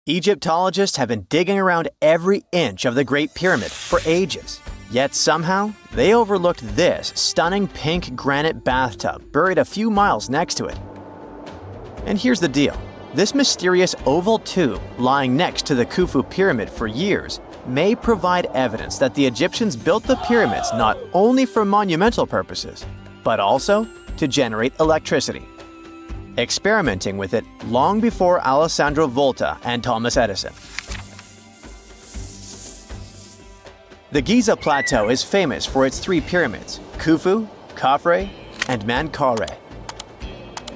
Egyptologists have been digging around every inch of the Great Pyramid for ages. Yet somehow, they overlooked this stunning pink granite bathtub buried a few miles next to it. And here's the deal. This mysterious oval tube lying next to the Khufu pyramid for years may provide evidence that the Egyptians built the pyramids not only for monumental purposes, but also to generate electricity, experimenting with it long before Alessandro Volta and Thomas Edison. The Giza Plateau is famous for its three pyramids, Khufu, Khafre, and Menkaure.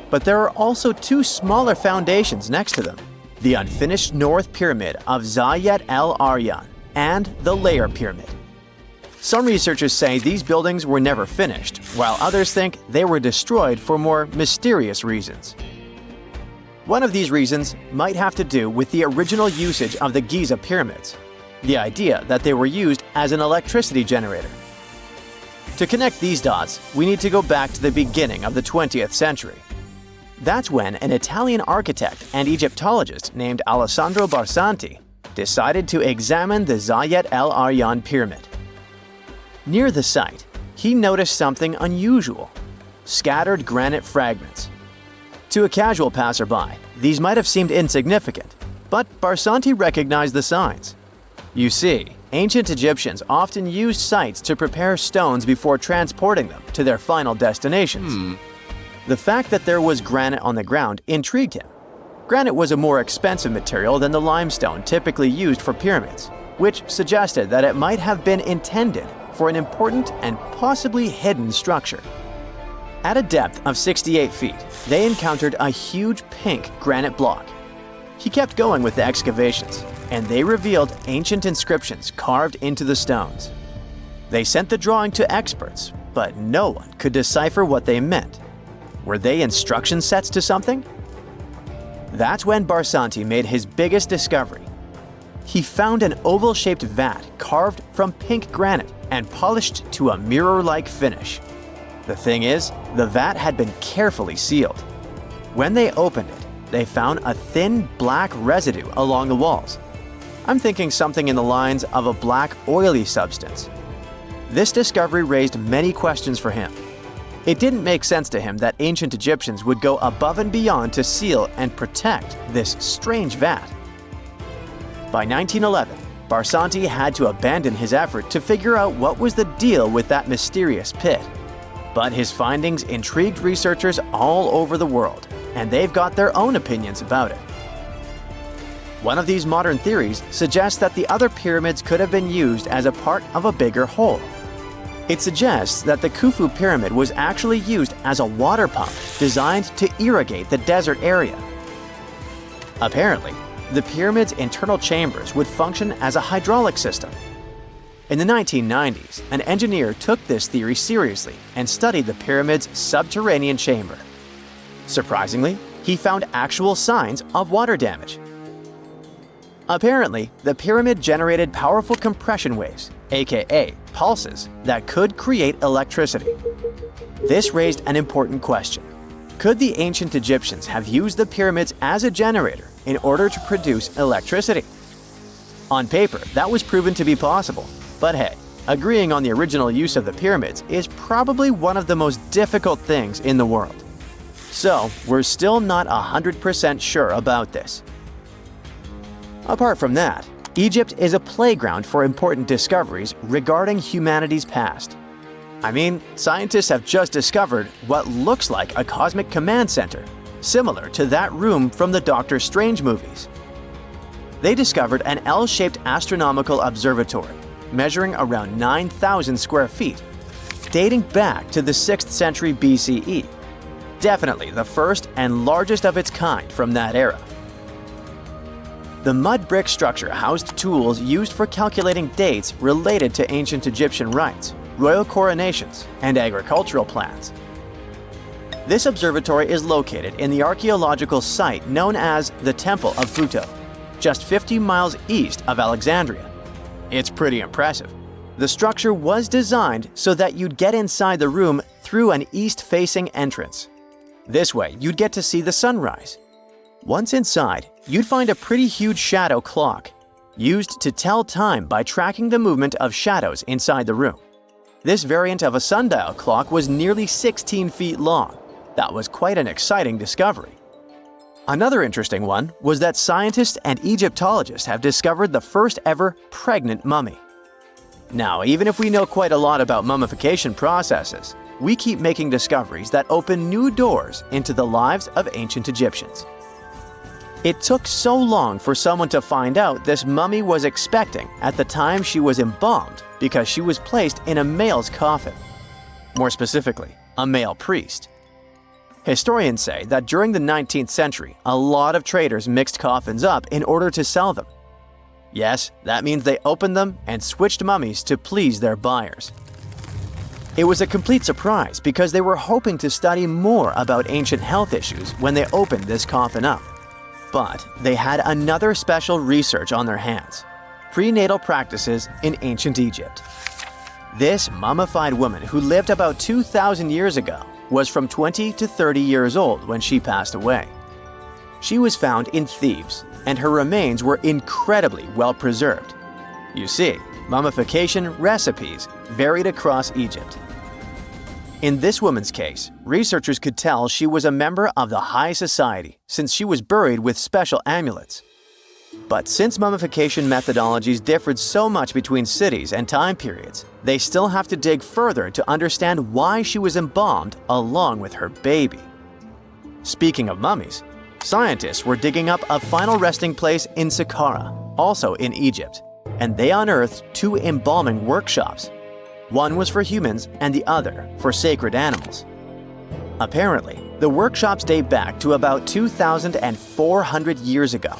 But there are also two smaller foundations next to them, the unfinished North Pyramid of Zayat el-Aryan and the Layer Pyramid. Some researchers say these buildings were never finished, while others think they were destroyed for more mysterious reasons. One of these reasons might have to do with the original usage of the Giza pyramids, the idea that they were used as an electricity generator. To connect these dots, we need to go back to the beginning of the 20th century. That's when an Italian architect and Egyptologist named Alessandro Barsanti decided to examine the Zayat el-Aryan pyramid. Near the site, he noticed something unusual: scattered granite fragments. To a casual passerby, these might have seemed insignificant, but Barsanti recognized the signs. You see, ancient Egyptians often used sites to prepare stones before transporting them to their final destinations. The fact that there was granite on the ground intrigued him. Granite was a more expensive material than the limestone typically used for pyramids, which suggested that it might have been intended for an important and possibly hidden structure. At a depth of 68 feet, they encountered a huge pink granite block. He kept going with the excavations, and they revealed ancient inscriptions carved into the stones. They sent the drawing to experts, but no one could decipher what they meant. Were they instruction sets to something? That's when Barsanti made his biggest discovery. He found an oval-shaped vat carved from pink granite and polished to a mirror-like finish. The thing is, the vat had been carefully sealed. When they opened it, they found a thin black residue along the walls. I'm thinking something in the lines of a black oily substance. This discovery raised many questions for him. It didn't make sense to him that ancient Egyptians would go above and beyond to seal and protect this strange vat. By 1911, Barsanti had to abandon his effort to figure out what was the deal with that mysterious pit. But his findings intrigued researchers all over the world, and they've got their own opinions about it. One of these modern theories suggests that the other pyramids could have been used as a part of a bigger whole. It suggests that the Khufu pyramid was actually used as a water pump designed to irrigate the desert area. Apparently, the pyramid's internal chambers would function as a hydraulic system. In the 1990s, an engineer took this theory seriously and studied the pyramid's subterranean chamber. Surprisingly, he found actual signs of water damage. Apparently, the pyramid generated powerful compression waves, aka pulses, that could create electricity. This raised an important question. Could the ancient Egyptians have used the pyramids as a generator in order to produce electricity? On paper, that was proven to be possible. But hey, agreeing on the original use of the pyramids is probably one of the most difficult things in the world. So, we're still not 100% sure about this. Apart from that, Egypt is a playground for important discoveries regarding humanity's past. I mean, scientists have just discovered what looks like a cosmic command center, similar to that room from the Doctor Strange movies. They discovered an L-shaped astronomical observatory, measuring around 9,000 square feet, dating back to the 6th century BCE. Definitely the first and largest of its kind from that era. The mud brick structure housed tools used for calculating dates related to ancient Egyptian rites, royal coronations, and agricultural plans. This observatory is located in the archaeological site known as the Temple of Futo, just 50 miles east of Alexandria. It's pretty impressive. The structure was designed so that you'd get inside the room through an east-facing entrance. This way, you'd get to see the sunrise. Once inside, you'd find a pretty huge shadow clock, used to tell time by tracking the movement of shadows inside the room. This variant of a sundial clock was nearly 16 feet long. That was quite an exciting discovery. Another interesting one was that scientists and Egyptologists have discovered the first ever pregnant mummy. Now, even if we know quite a lot about mummification processes, we keep making discoveries that open new doors into the lives of ancient Egyptians. It took so long for someone to find out this mummy was expecting at the time she was embalmed because she was placed in a male's coffin. More specifically, a male priest. Historians say that during the 19th century, a lot of traders mixed coffins up in order to sell them. Yes, that means they opened them and switched mummies to please their buyers. It was a complete surprise because they were hoping to study more about ancient health issues when they opened this coffin up. But they had another special research on their hands: prenatal practices in ancient Egypt. This mummified woman, who lived about 2,000 years ago, was from 20 to 30 years old when she passed away. She was found in Thebes, and her remains were incredibly well preserved. You see, mummification recipes varied across Egypt. In this woman's case, researchers could tell she was a member of the high society since she was buried with special amulets. But since mummification methodologies differed so much between cities and time periods, they still have to dig further to understand why she was embalmed along with her baby. Speaking of mummies, scientists were digging up a final resting place in Saqqara, also in Egypt, and they unearthed two embalming workshops. One was for humans and the other for sacred animals. Apparently, the workshops date back to about 2,400 years ago.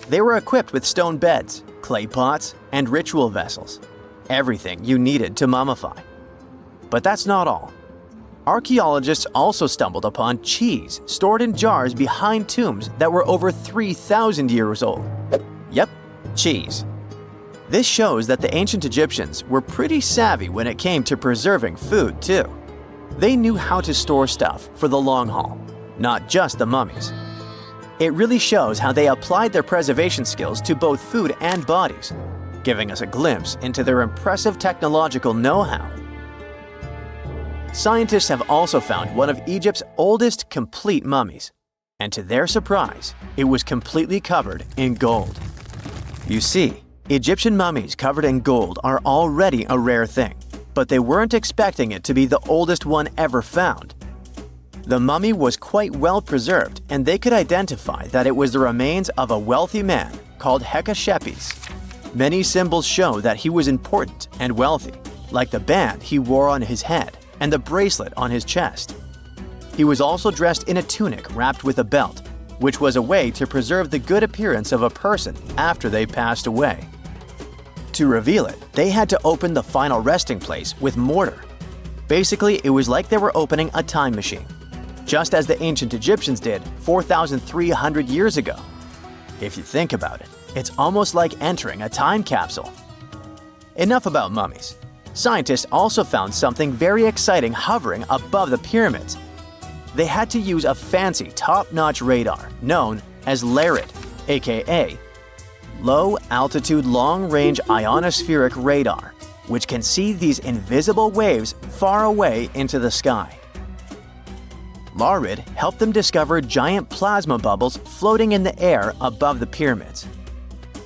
They were equipped with stone beds, clay pots, and ritual vessels. Everything you needed to mummify. But that's not all. Archaeologists also stumbled upon cheese stored in jars behind tombs that were over 3,000 years old. Yep, cheese. This shows that the ancient Egyptians were pretty savvy when it came to preserving food, too. They knew how to store stuff for the long haul, not just the mummies. It really shows how they applied their preservation skills to both food and bodies, giving us a glimpse into their impressive technological know-how. Scientists have also found one of Egypt's oldest complete mummies, and to their surprise, it was completely covered in gold. You see, Egyptian mummies covered in gold are already a rare thing, but they weren't expecting it to be the oldest one ever found. The mummy was quite well preserved, and they could identify that it was the remains of a wealthy man called Hekashepes. Many symbols show that he was important and wealthy, like the band he wore on his head and the bracelet on his chest. He was also dressed in a tunic wrapped with a belt, which was a way to preserve the good appearance of a person after they passed away. To reveal it, they had to open the final resting place with mortar. Basically, it was like they were opening a time machine, just as the ancient Egyptians did 4,300 years ago. If you think about it, it's almost like entering a time capsule. Enough about mummies. Scientists also found something very exciting hovering above the pyramids. They had to use a fancy top-notch radar known as LARID, aka Low Altitude Long Range Ionospheric Radar, which can see these invisible waves far away into the sky. LARID helped them discover giant plasma bubbles floating in the air above the pyramids.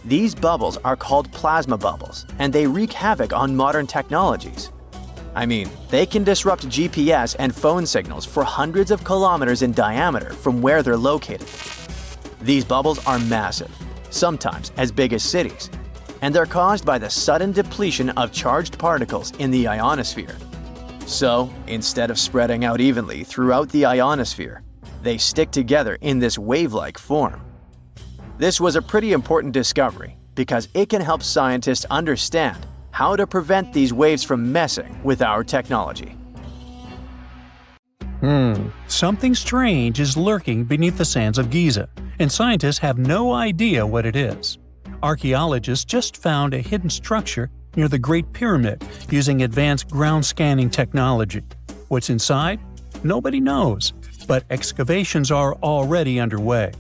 These bubbles are called plasma bubbles, and they wreak havoc on modern technologies. I mean, they can disrupt GPS and phone signals for hundreds of kilometers in diameter from where they're located. These bubbles are massive, sometimes as big as cities, and they're caused by the sudden depletion of charged particles in the ionosphere. So, instead of spreading out evenly throughout the ionosphere, they stick together in this wave-like form. This was a pretty important discovery because it can help scientists understand how to prevent these waves from messing with our technology. Something strange is lurking beneath the sands of Giza, and scientists have no idea what it is. Archaeologists just found a hidden structure near the Great Pyramid using advanced ground scanning technology. What's inside? Nobody knows, but excavations are already underway.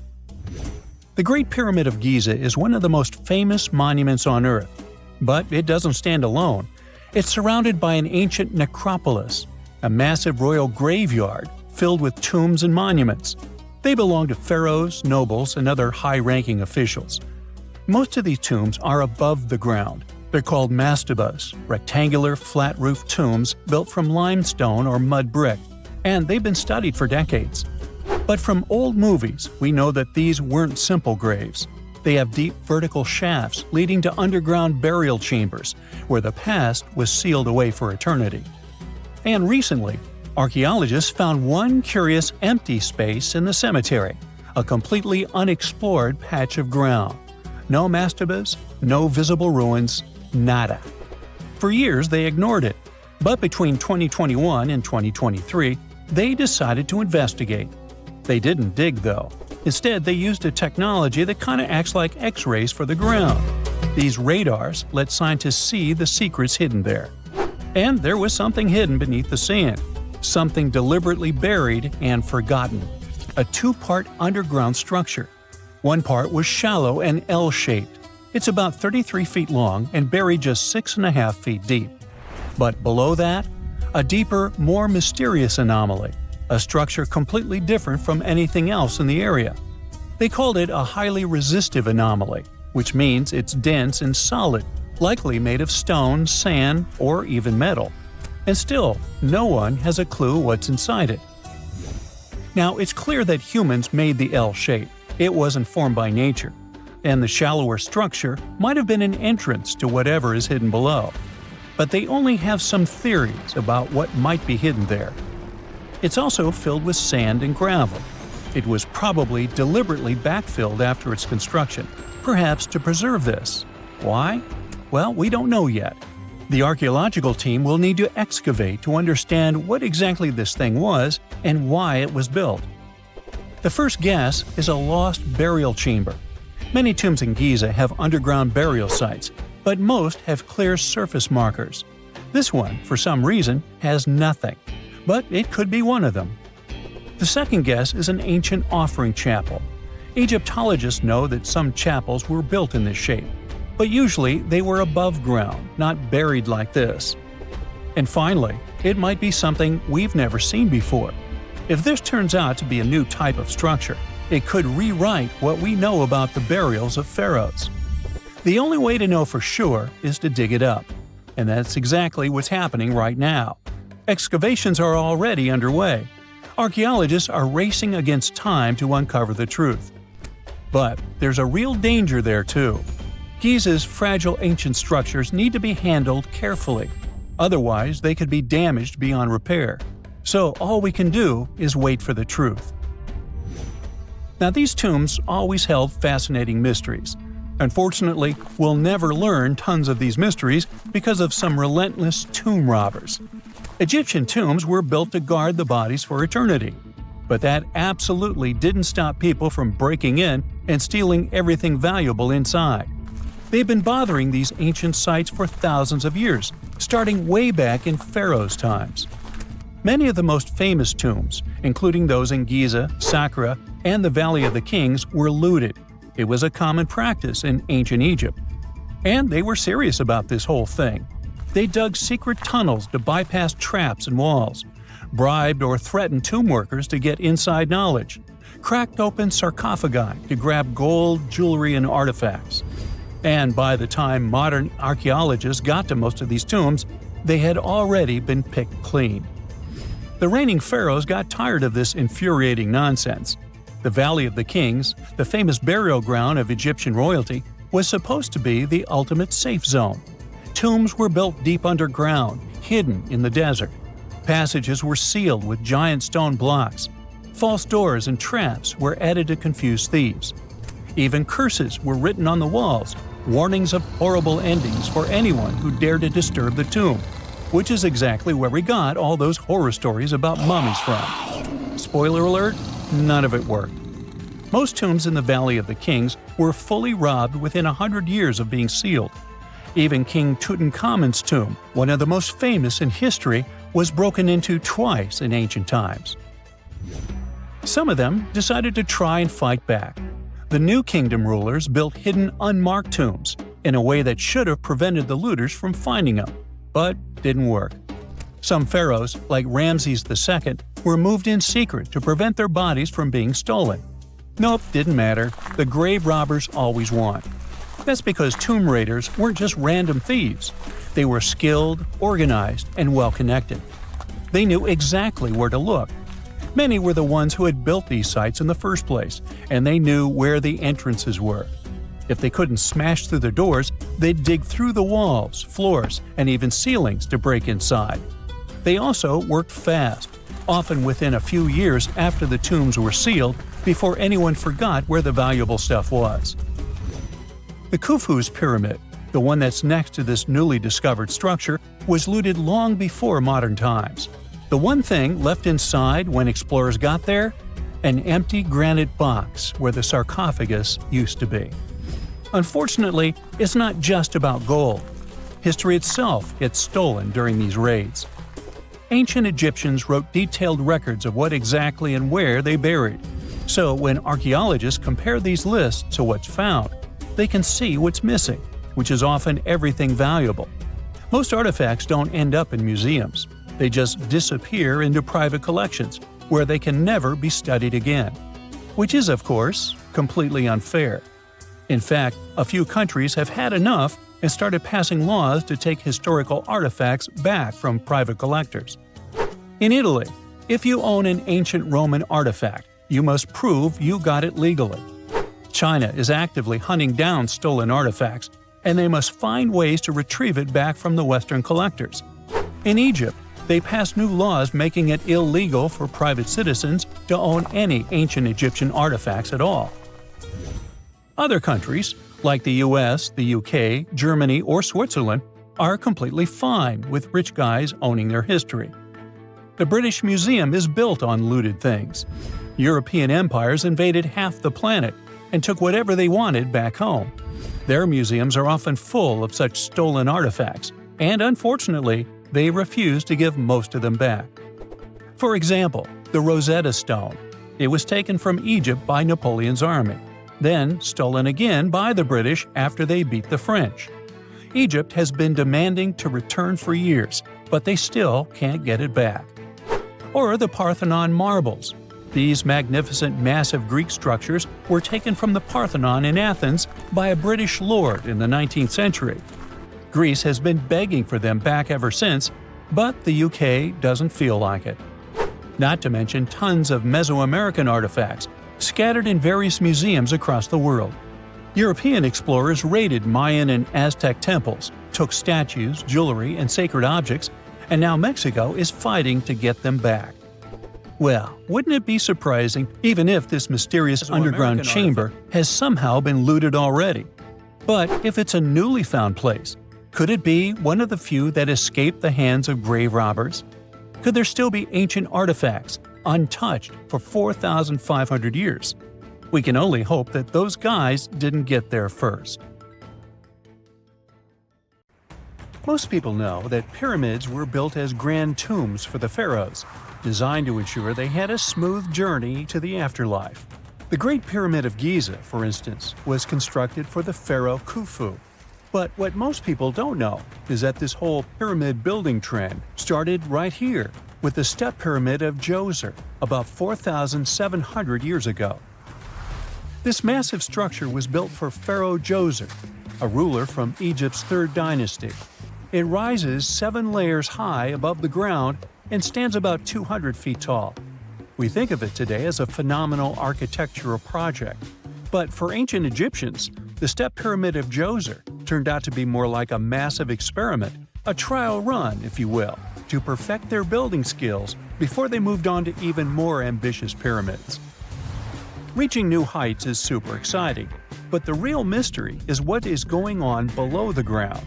The Great Pyramid of Giza is one of the most famous monuments on Earth. But it doesn't stand alone. It's surrounded by an ancient necropolis, a massive royal graveyard filled with tombs and monuments. They belong to pharaohs, nobles, and other high-ranking officials. Most of these tombs are above the ground. They're called mastabas, rectangular, flat-roofed tombs built from limestone or mud brick, and they've been studied for decades. But from old movies, we know that these weren't simple graves. They have deep vertical shafts leading to underground burial chambers, where the past was sealed away for eternity. And recently, archaeologists found one curious empty space in the cemetery, a completely unexplored patch of ground. No mastabas, no visible ruins, nada. For years they ignored it, but between 2021 and 2023, they decided to investigate. They didn't dig though. Instead, they used a technology that kind of acts like X-rays for the ground. These radars let scientists see the secrets hidden there. And there was something hidden beneath the sand, something deliberately buried and forgotten. A two-part underground structure. One part was shallow and L-shaped. It's about 33 feet long and buried just 6.5 feet deep. But below that, a deeper, more mysterious anomaly. A structure completely different from anything else in the area. They called it a highly resistive anomaly, which means it's dense and solid, likely made of stone, sand, or even metal. And still, no one has a clue what's inside it. Now, it's clear that humans made the L shape. It wasn't formed by nature. And the shallower structure might have been an entrance to whatever is hidden below. But they only have some theories about what might be hidden there. It's also filled with sand and gravel. It was probably deliberately backfilled after its construction, perhaps to preserve this. Why? Well, we don't know yet. The archaeological team will need to excavate to understand what exactly this thing was and why it was built. The first guess is a lost burial chamber. Many tombs in Giza have underground burial sites, but most have clear surface markers. This one, for some reason, has nothing. But it could be one of them. The second guess is an ancient offering chapel. Egyptologists know that some chapels were built in this shape, but usually they were above ground, not buried like this. And finally, it might be something we've never seen before. If this turns out to be a new type of structure, it could rewrite what we know about the burials of pharaohs. The only way to know for sure is to dig it up, and that's exactly what's happening right now. Excavations are already underway. Archaeologists are racing against time to uncover the truth. But there's a real danger there too. Giza's fragile ancient structures need to be handled carefully. Otherwise, they could be damaged beyond repair. So all we can do is wait for the truth. Now, these tombs always held fascinating mysteries. Unfortunately, we'll never learn tons of these mysteries because of some relentless tomb robbers. Egyptian tombs were built to guard the bodies for eternity. But that absolutely didn't stop people from breaking in and stealing everything valuable inside. They've been bothering these ancient sites for thousands of years, starting way back in Pharaoh's times. Many of the most famous tombs, including those in Giza, Saqqara, and the Valley of the Kings, were looted. It was a common practice in ancient Egypt. And they were serious about this whole thing. They dug secret tunnels to bypass traps and walls, bribed or threatened tomb workers to get inside knowledge, cracked open sarcophagi to grab gold, jewelry, and artifacts. And by the time modern archaeologists got to most of these tombs, they had already been picked clean. The reigning pharaohs got tired of this infuriating nonsense. The Valley of the Kings, the famous burial ground of Egyptian royalty, was supposed to be the ultimate safe zone. Tombs were built deep underground, hidden in the desert. Passages were sealed with giant stone blocks. False doors and traps were added to confuse thieves. Even curses were written on the walls, warnings of horrible endings for anyone who dared to disturb the tomb, which is exactly where we got all those horror stories about mummies from. Spoiler alert, none of it worked. Most tombs in the Valley of the Kings were fully robbed within 100 years of being sealed. Even King Tutankhamun's tomb, one of the most famous in history, was broken into twice in ancient times. Some of them decided to try and fight back. The New Kingdom rulers built hidden unmarked tombs in a way that should have prevented the looters from finding them, but didn't work. Some pharaohs, like Ramses II, were moved in secret to prevent their bodies from being stolen. Nope, didn't matter. The grave robbers always won. That's because tomb raiders weren't just random thieves. They were skilled, organized, and well-connected. They knew exactly where to look. Many were the ones who had built these sites in the first place, and they knew where the entrances were. If they couldn't smash through the doors, they'd dig through the walls, floors, and even ceilings to break inside. They also worked fast, often within a few years after the tombs were sealed, before anyone forgot where the valuable stuff was. The Khufu's pyramid, the one that's next to this newly discovered structure, was looted long before modern times. The one thing left inside when explorers got there? An empty granite box where the sarcophagus used to be. Unfortunately, it's not just about gold. History itself gets stolen during these raids. Ancient Egyptians wrote detailed records of what exactly and where they buried. So when archaeologists compare these lists to what's found, they can see what's missing, which is often everything valuable. Most artifacts don't end up in museums. They just disappear into private collections, where they can never be studied again. Which is, of course, completely unfair. In fact, a few countries have had enough and started passing laws to take historical artifacts back from private collectors. In Italy, if you own an ancient Roman artifact, you must prove you got it legally. China is actively hunting down stolen artifacts, and they must find ways to retrieve it back from the Western collectors. In Egypt, they passed new laws making it illegal for private citizens to own any ancient Egyptian artifacts at all. Other countries, like the US, the UK, Germany, or Switzerland, are completely fine with rich guys owning their history. The British Museum is built on looted things. European empires invaded half the planet and took whatever they wanted back home. Their museums are often full of such stolen artifacts, and unfortunately, they refuse to give most of them back. For example, the Rosetta Stone. It was taken from Egypt by Napoleon's army, then stolen again by the British after they beat the French. Egypt has been demanding to return for years, but they still can't get it back. Or the Parthenon marbles. These magnificent massive Greek structures were taken from the Parthenon in Athens by a British lord in the 19th century. Greece has been begging for them back ever since, but the UK doesn't feel like it. Not to mention tons of Mesoamerican artifacts scattered in various museums across the world. European explorers raided Mayan and Aztec temples, took statues, jewelry, and sacred objects, and now Mexico is fighting to get them back. Well, wouldn't it be surprising even if this mysterious underground chamber has somehow been looted already? But if it's a newly found place, could it be one of the few that escaped the hands of grave robbers? Could there still be ancient artifacts, untouched for 4,500 years? We can only hope that those guys didn't get there first. Most people know that pyramids were built as grand tombs for the pharaohs, designed to ensure they had a smooth journey to the afterlife. The Great Pyramid of Giza, for instance, was constructed for the pharaoh Khufu. But what most people don't know is that this whole pyramid building trend started right here with the step pyramid of Djoser about 4,700 years ago. This massive structure was built for Pharaoh Djoser, a ruler from Egypt's 3rd dynasty. It rises 7 layers high above the ground and stands about 200 feet tall. We think of it today as a phenomenal architectural project, but for ancient Egyptians, the step pyramid of Djoser turned out to be more like a massive experiment, a trial run, if you will, to perfect their building skills before they moved on to even more ambitious pyramids. Reaching new heights is super exciting, but the real mystery is what is going on below the ground.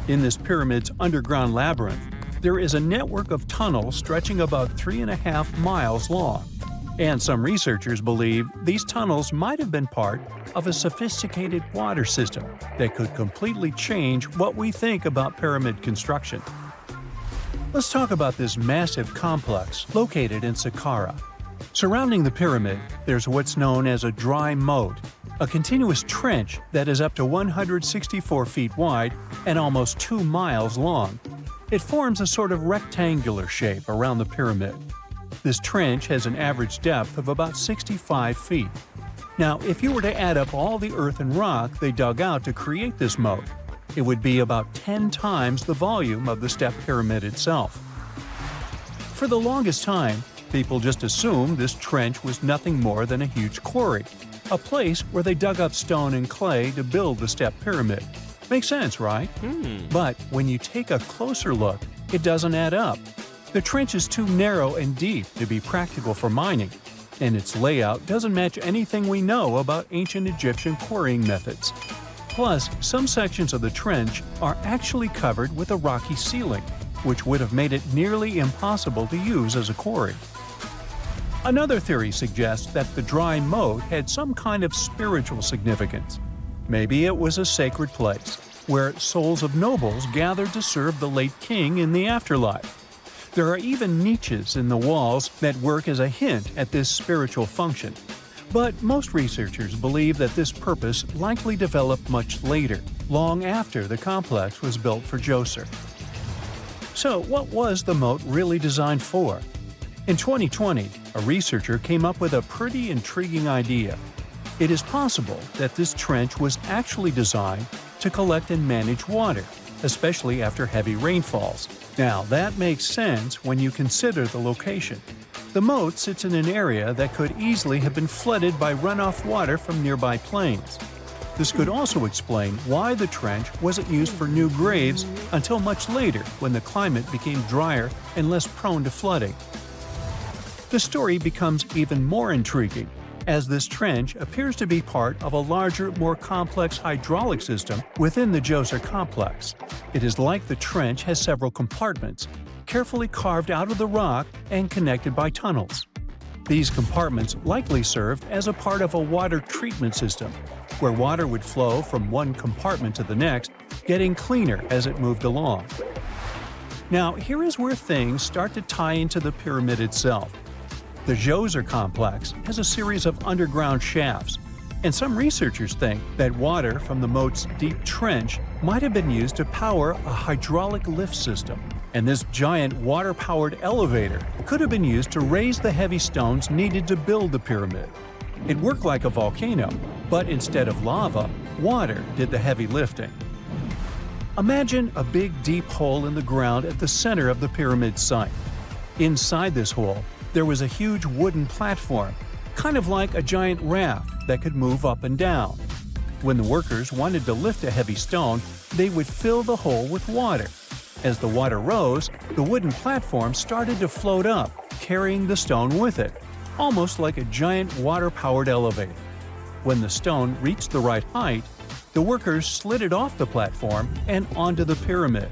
In this pyramid's underground labyrinth, there is a network of tunnels stretching about 3.5 miles long. And some researchers believe these tunnels might have been part of a sophisticated water system that could completely change what we think about pyramid construction. Let's talk about this massive complex located in Saqqara. Surrounding the pyramid, there's what's known as a dry moat, a continuous trench that is up to 164 feet wide and almost 2 miles long. It forms a sort of rectangular shape around the pyramid. This trench has an average depth of about 65 feet. Now, if you were to add up all the earth and rock they dug out to create this moat, it would be about 10 times the volume of the step pyramid itself. For the longest time, people just assumed this trench was nothing more than a huge quarry, a place where they dug up stone and clay to build the step pyramid. Makes sense, right? But when you take a closer look, it doesn't add up. The trench is too narrow and deep to be practical for mining, and its layout doesn't match anything we know about ancient Egyptian quarrying methods. Plus, some sections of the trench are actually covered with a rocky ceiling, which would have made it nearly impossible to use as a quarry. Another theory suggests that the dry moat had some kind of spiritual significance. Maybe it was a sacred place, where souls of nobles gathered to serve the late king in the afterlife. There are even niches in the walls that work as a hint at this spiritual function. But most researchers believe that this purpose likely developed much later, long after the complex was built for Djoser. So, what was the moat really designed for? In 2020, a researcher came up with a pretty intriguing idea. It is possible that this trench was actually designed to collect and manage water, especially after heavy rainfalls. Now, that makes sense when you consider the location. The moat sits in an area that could easily have been flooded by runoff water from nearby plains. This could also explain why the trench wasn't used for new graves until much later when the climate became drier and less prone to flooding. The story becomes even more intriguing as this trench appears to be part of a larger, more complex hydraulic system within the Djoser complex. It is like the trench has several compartments, carefully carved out of the rock and connected by tunnels. These compartments likely served as a part of a water treatment system, where water would flow from one compartment to the next, getting cleaner as it moved along. Now, here is where things start to tie into the pyramid itself. The Djoser complex has a series of underground shafts, and some researchers think that water from the moat's deep trench might have been used to power a hydraulic lift system, and this giant water-powered elevator could have been used to raise the heavy stones needed to build the pyramid. It worked like a volcano, but instead of lava, water did the heavy lifting. Imagine a big deep hole in the ground at the center of the pyramid site. Inside this hole, there was a huge wooden platform, kind of like a giant raft that could move up and down. When the workers wanted to lift a heavy stone, they would fill the hole with water. As the water rose, the wooden platform started to float up, carrying the stone with it, almost like a giant water-powered elevator. When the stone reached the right height, the workers slid it off the platform and onto the pyramid.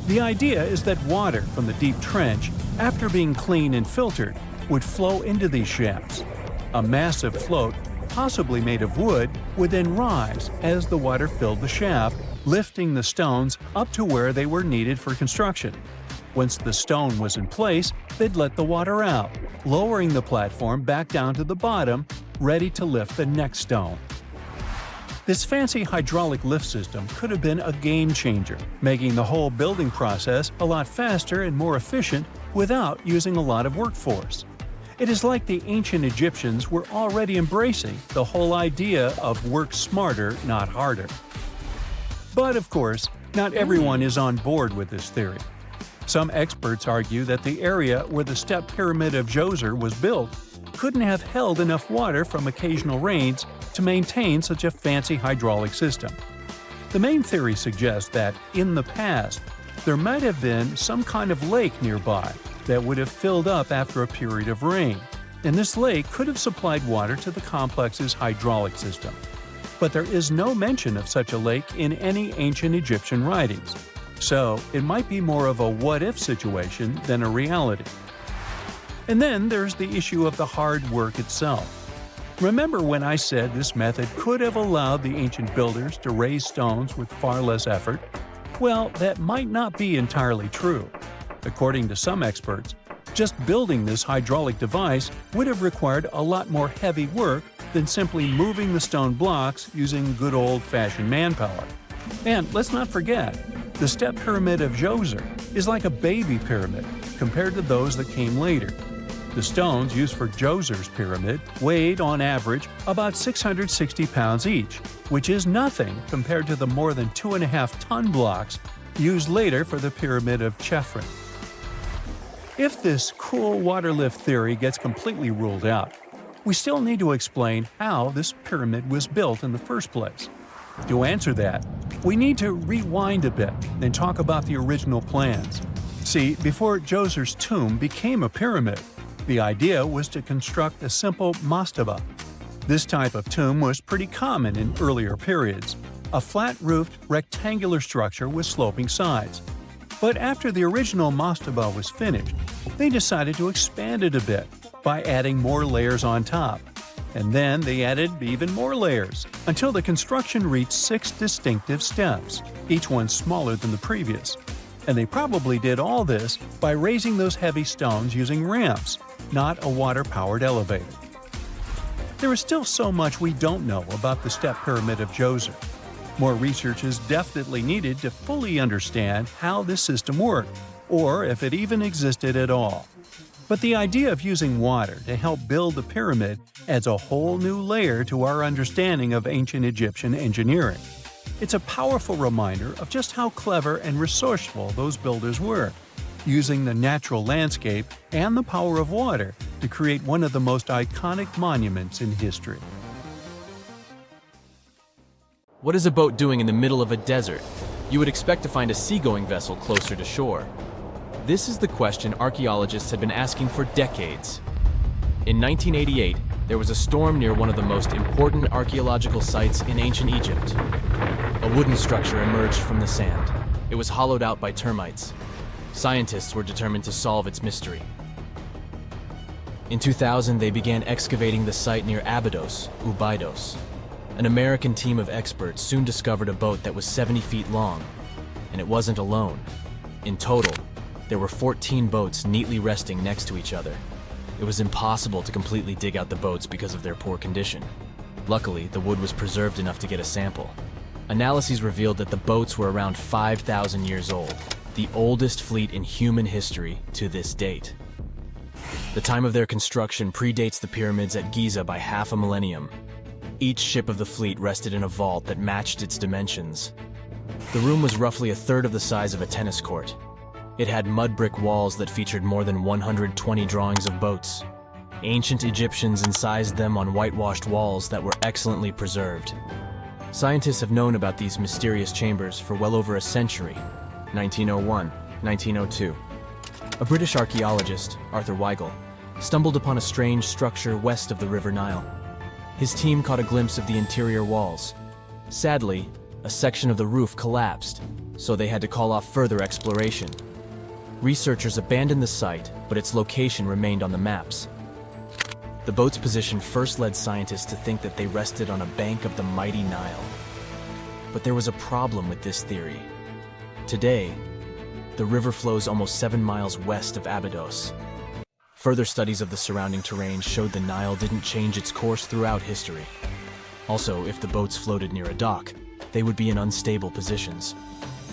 The idea is that water from the deep trench, after being cleaned and filtered, would flow into these shafts. A massive float, possibly made of wood, would then rise as the water filled the shaft, lifting the stones up to where they were needed for construction. Once the stone was in place, they'd let the water out, lowering the platform back down to the bottom, ready to lift the next stone. This fancy hydraulic lift system could have been a game changer, making the whole building process a lot faster and more efficient without using a lot of workforce. It is like the ancient Egyptians were already embracing the whole idea of work smarter, not harder. But of course, not everyone is on board with this theory. Some experts argue that the area where the step pyramid of Djoser was built couldn't have held enough water from occasional rains to maintain such a fancy hydraulic system. The main theory suggests that, in the past, there might have been some kind of lake nearby that would have filled up after a period of rain, and this lake could have supplied water to the complex's hydraulic system. But there is no mention of such a lake in any ancient Egyptian writings, so it might be more of a what-if situation than a reality. And then there's the issue of the hard work itself. Remember when I said this method could have allowed the ancient builders to raise stones with far less effort? Well, that might not be entirely true. According to some experts, just building this hydraulic device would have required a lot more heavy work than simply moving the stone blocks using good old-fashioned manpower. And let's not forget, the step pyramid of Djoser is like a baby pyramid compared to those that came later. The stones used for Djoser's pyramid weighed, on average, about 660 pounds each, which is nothing compared to the more than 2.5-ton blocks used later for the pyramid of Chephren. If this cool water lift theory gets completely ruled out, we still need to explain how this pyramid was built in the first place. To answer that, we need to rewind a bit and talk about the original plans. See, before Djoser's tomb became a pyramid, the idea was to construct a simple mastaba. This type of tomb was pretty common in earlier periods, a flat-roofed, rectangular structure with sloping sides. But after the original mastaba was finished, they decided to expand it a bit by adding more layers on top. And then they added even more layers, until the construction reached 6 distinctive steps, each one smaller than the previous. And they probably did all this by raising those heavy stones using ramps, not a water-powered elevator. There is still so much we don't know about the step pyramid of Djoser. More research is definitely needed to fully understand how this system worked, or if it even existed at all. But the idea of using water to help build the pyramid adds a whole new layer to our understanding of ancient Egyptian engineering. It's a powerful reminder of just how clever and resourceful those builders were, using the natural landscape and the power of water to create one of the most iconic monuments in history. What is a boat doing in the middle of a desert? You would expect to find a seagoing vessel closer to shore. This is the question archaeologists have been asking for decades. In 1988, there was a storm near one of the most important archaeological sites in ancient Egypt. A wooden structure emerged from the sand. It was hollowed out by termites. Scientists were determined to solve its mystery. In 2000, they began excavating the site near Abydos, Abydos. An American team of experts soon discovered a boat that was 70 feet long, and it wasn't alone. In total, there were 14 boats neatly resting next to each other. It was impossible to completely dig out the boats because of their poor condition. Luckily, the wood was preserved enough to get a sample. Analyses revealed that the boats were around 5,000 years old, the oldest fleet in human history to this date. The time of their construction predates the pyramids at Giza by half a millennium. Each ship of the fleet rested in a vault that matched its dimensions. The room was roughly a third of the size of a tennis court. It had mud brick walls that featured more than 120 drawings of boats. Ancient Egyptians incised them on whitewashed walls that were excellently preserved. Scientists have known about these mysterious chambers for well over a century. 1901, 1902. A British archaeologist, Arthur Weigel, stumbled upon a strange structure west of the River Nile. His team caught a glimpse of the interior walls. Sadly, a section of the roof collapsed, so they had to call off further exploration. Researchers abandoned the site, but its location remained on the maps. The boat's position first led scientists to think that they rested on a bank of the mighty Nile. But there was a problem with this theory. Today, the river flows almost 7 miles west of Abydos. Further studies of the surrounding terrain showed the Nile didn't change its course throughout history. Also, if the boats floated near a dock, they would be in unstable positions.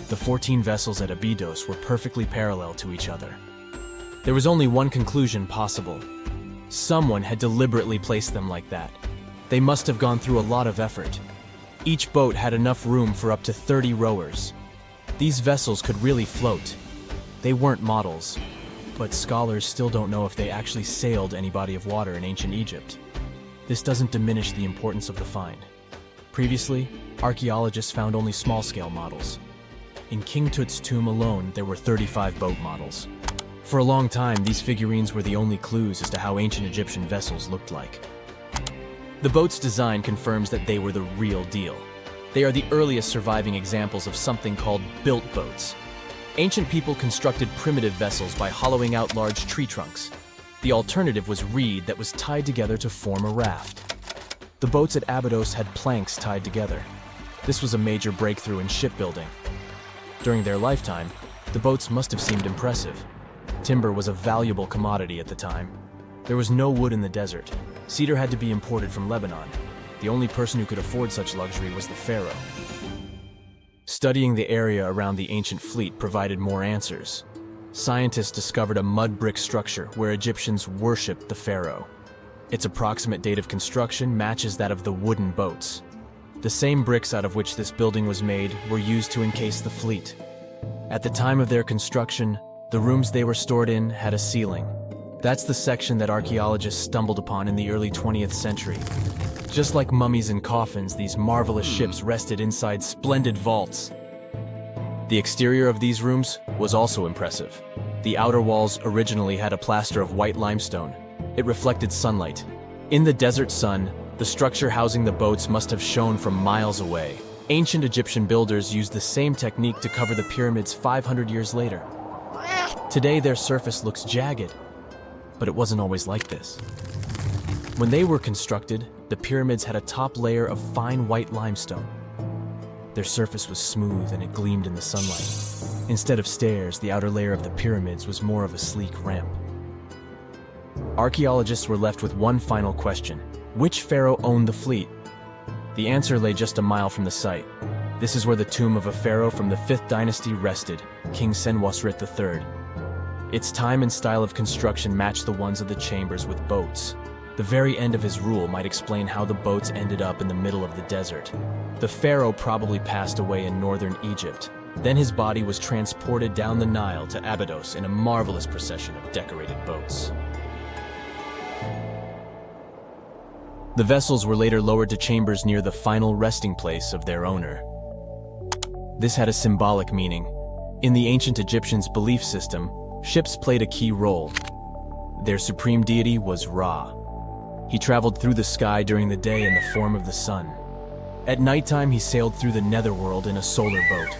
The 14 vessels at Abydos were perfectly parallel to each other. There was only one conclusion possible. Someone had deliberately placed them like that. They must have gone through a lot of effort. Each boat had enough room for up to 30 rowers. These vessels could really float. They weren't models, but scholars still don't know if they actually sailed any body of water in ancient Egypt. This doesn't diminish the importance of the find. Previously, archaeologists found only small-scale models. In King Tut's tomb alone, there were 35 boat models. For a long time, these figurines were the only clues as to how ancient Egyptian vessels looked like. The boat's design confirms that they were the real deal. They are the earliest surviving examples of something called built boats. Ancient people constructed primitive vessels by hollowing out large tree trunks. The alternative was reed that was tied together to form a raft. The boats at Abydos had planks tied together. This was a major breakthrough in shipbuilding. During their lifetime, the boats must have seemed impressive. Timber was a valuable commodity at the time. There was no wood in the desert. Cedar had to be imported from Lebanon. The only person who could afford such luxury was the pharaoh. Studying the area around the ancient fleet provided more answers. Scientists discovered a mud brick structure where Egyptians worshipped the pharaoh. Its approximate date of construction matches that of the wooden boats. The same bricks out of which this building was made were used to encase the fleet. At the time of their construction, the rooms they were stored in had a ceiling. That's the section that archaeologists stumbled upon in the early 20th century. Just like mummies and coffins, these marvelous ships rested inside splendid vaults. The exterior of these rooms was also impressive. The outer walls originally had a plaster of white limestone. It reflected sunlight. In the desert sun, the structure housing the boats must have shone from miles away. Ancient Egyptian builders used the same technique to cover the pyramids 500 years later. Today, their surface looks jagged, but it wasn't always like this. When they were constructed, the pyramids had a top layer of fine white limestone. Their surface was smooth and it gleamed in the sunlight. Instead of stairs, the outer layer of the pyramids was more of a sleek ramp. Archaeologists were left with one final question. Which pharaoh owned the fleet? The answer lay just a mile from the site. This is where the tomb of a pharaoh from the 5th dynasty rested, King Senwosret III. Its time and style of construction matched the ones of the chambers with boats. The very end of his rule might explain how the boats ended up in the middle of the desert. The pharaoh probably passed away in northern Egypt. Then his body was transported down the Nile to Abydos in a marvelous procession of decorated boats. The vessels were later lowered to chambers near the final resting place of their owner. This had a symbolic meaning. In the ancient Egyptians' belief system, ships played a key role. Their supreme deity was Ra. He traveled through the sky during the day in the form of the sun. At nighttime, he sailed through the netherworld in a solar boat.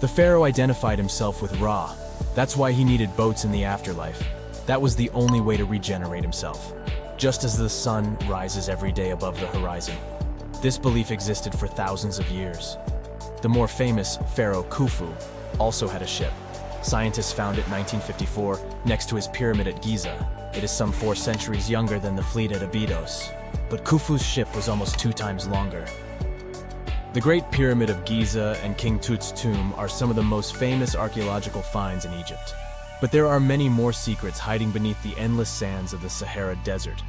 The pharaoh identified himself with Ra. That's why he needed boats in the afterlife. That was the only way to regenerate himself. Just as the sun rises every day above the horizon. This belief existed for thousands of years. The more famous Pharaoh Khufu also had a ship. Scientists found it in 1954 next to his pyramid at Giza. It is some 4 centuries younger than the fleet at Abydos, but Khufu's ship was almost 2 times longer. The Great Pyramid of Giza and King Tut's tomb are some of the most famous archaeological finds in Egypt. But there are many more secrets hiding beneath the endless sands of the Sahara Desert.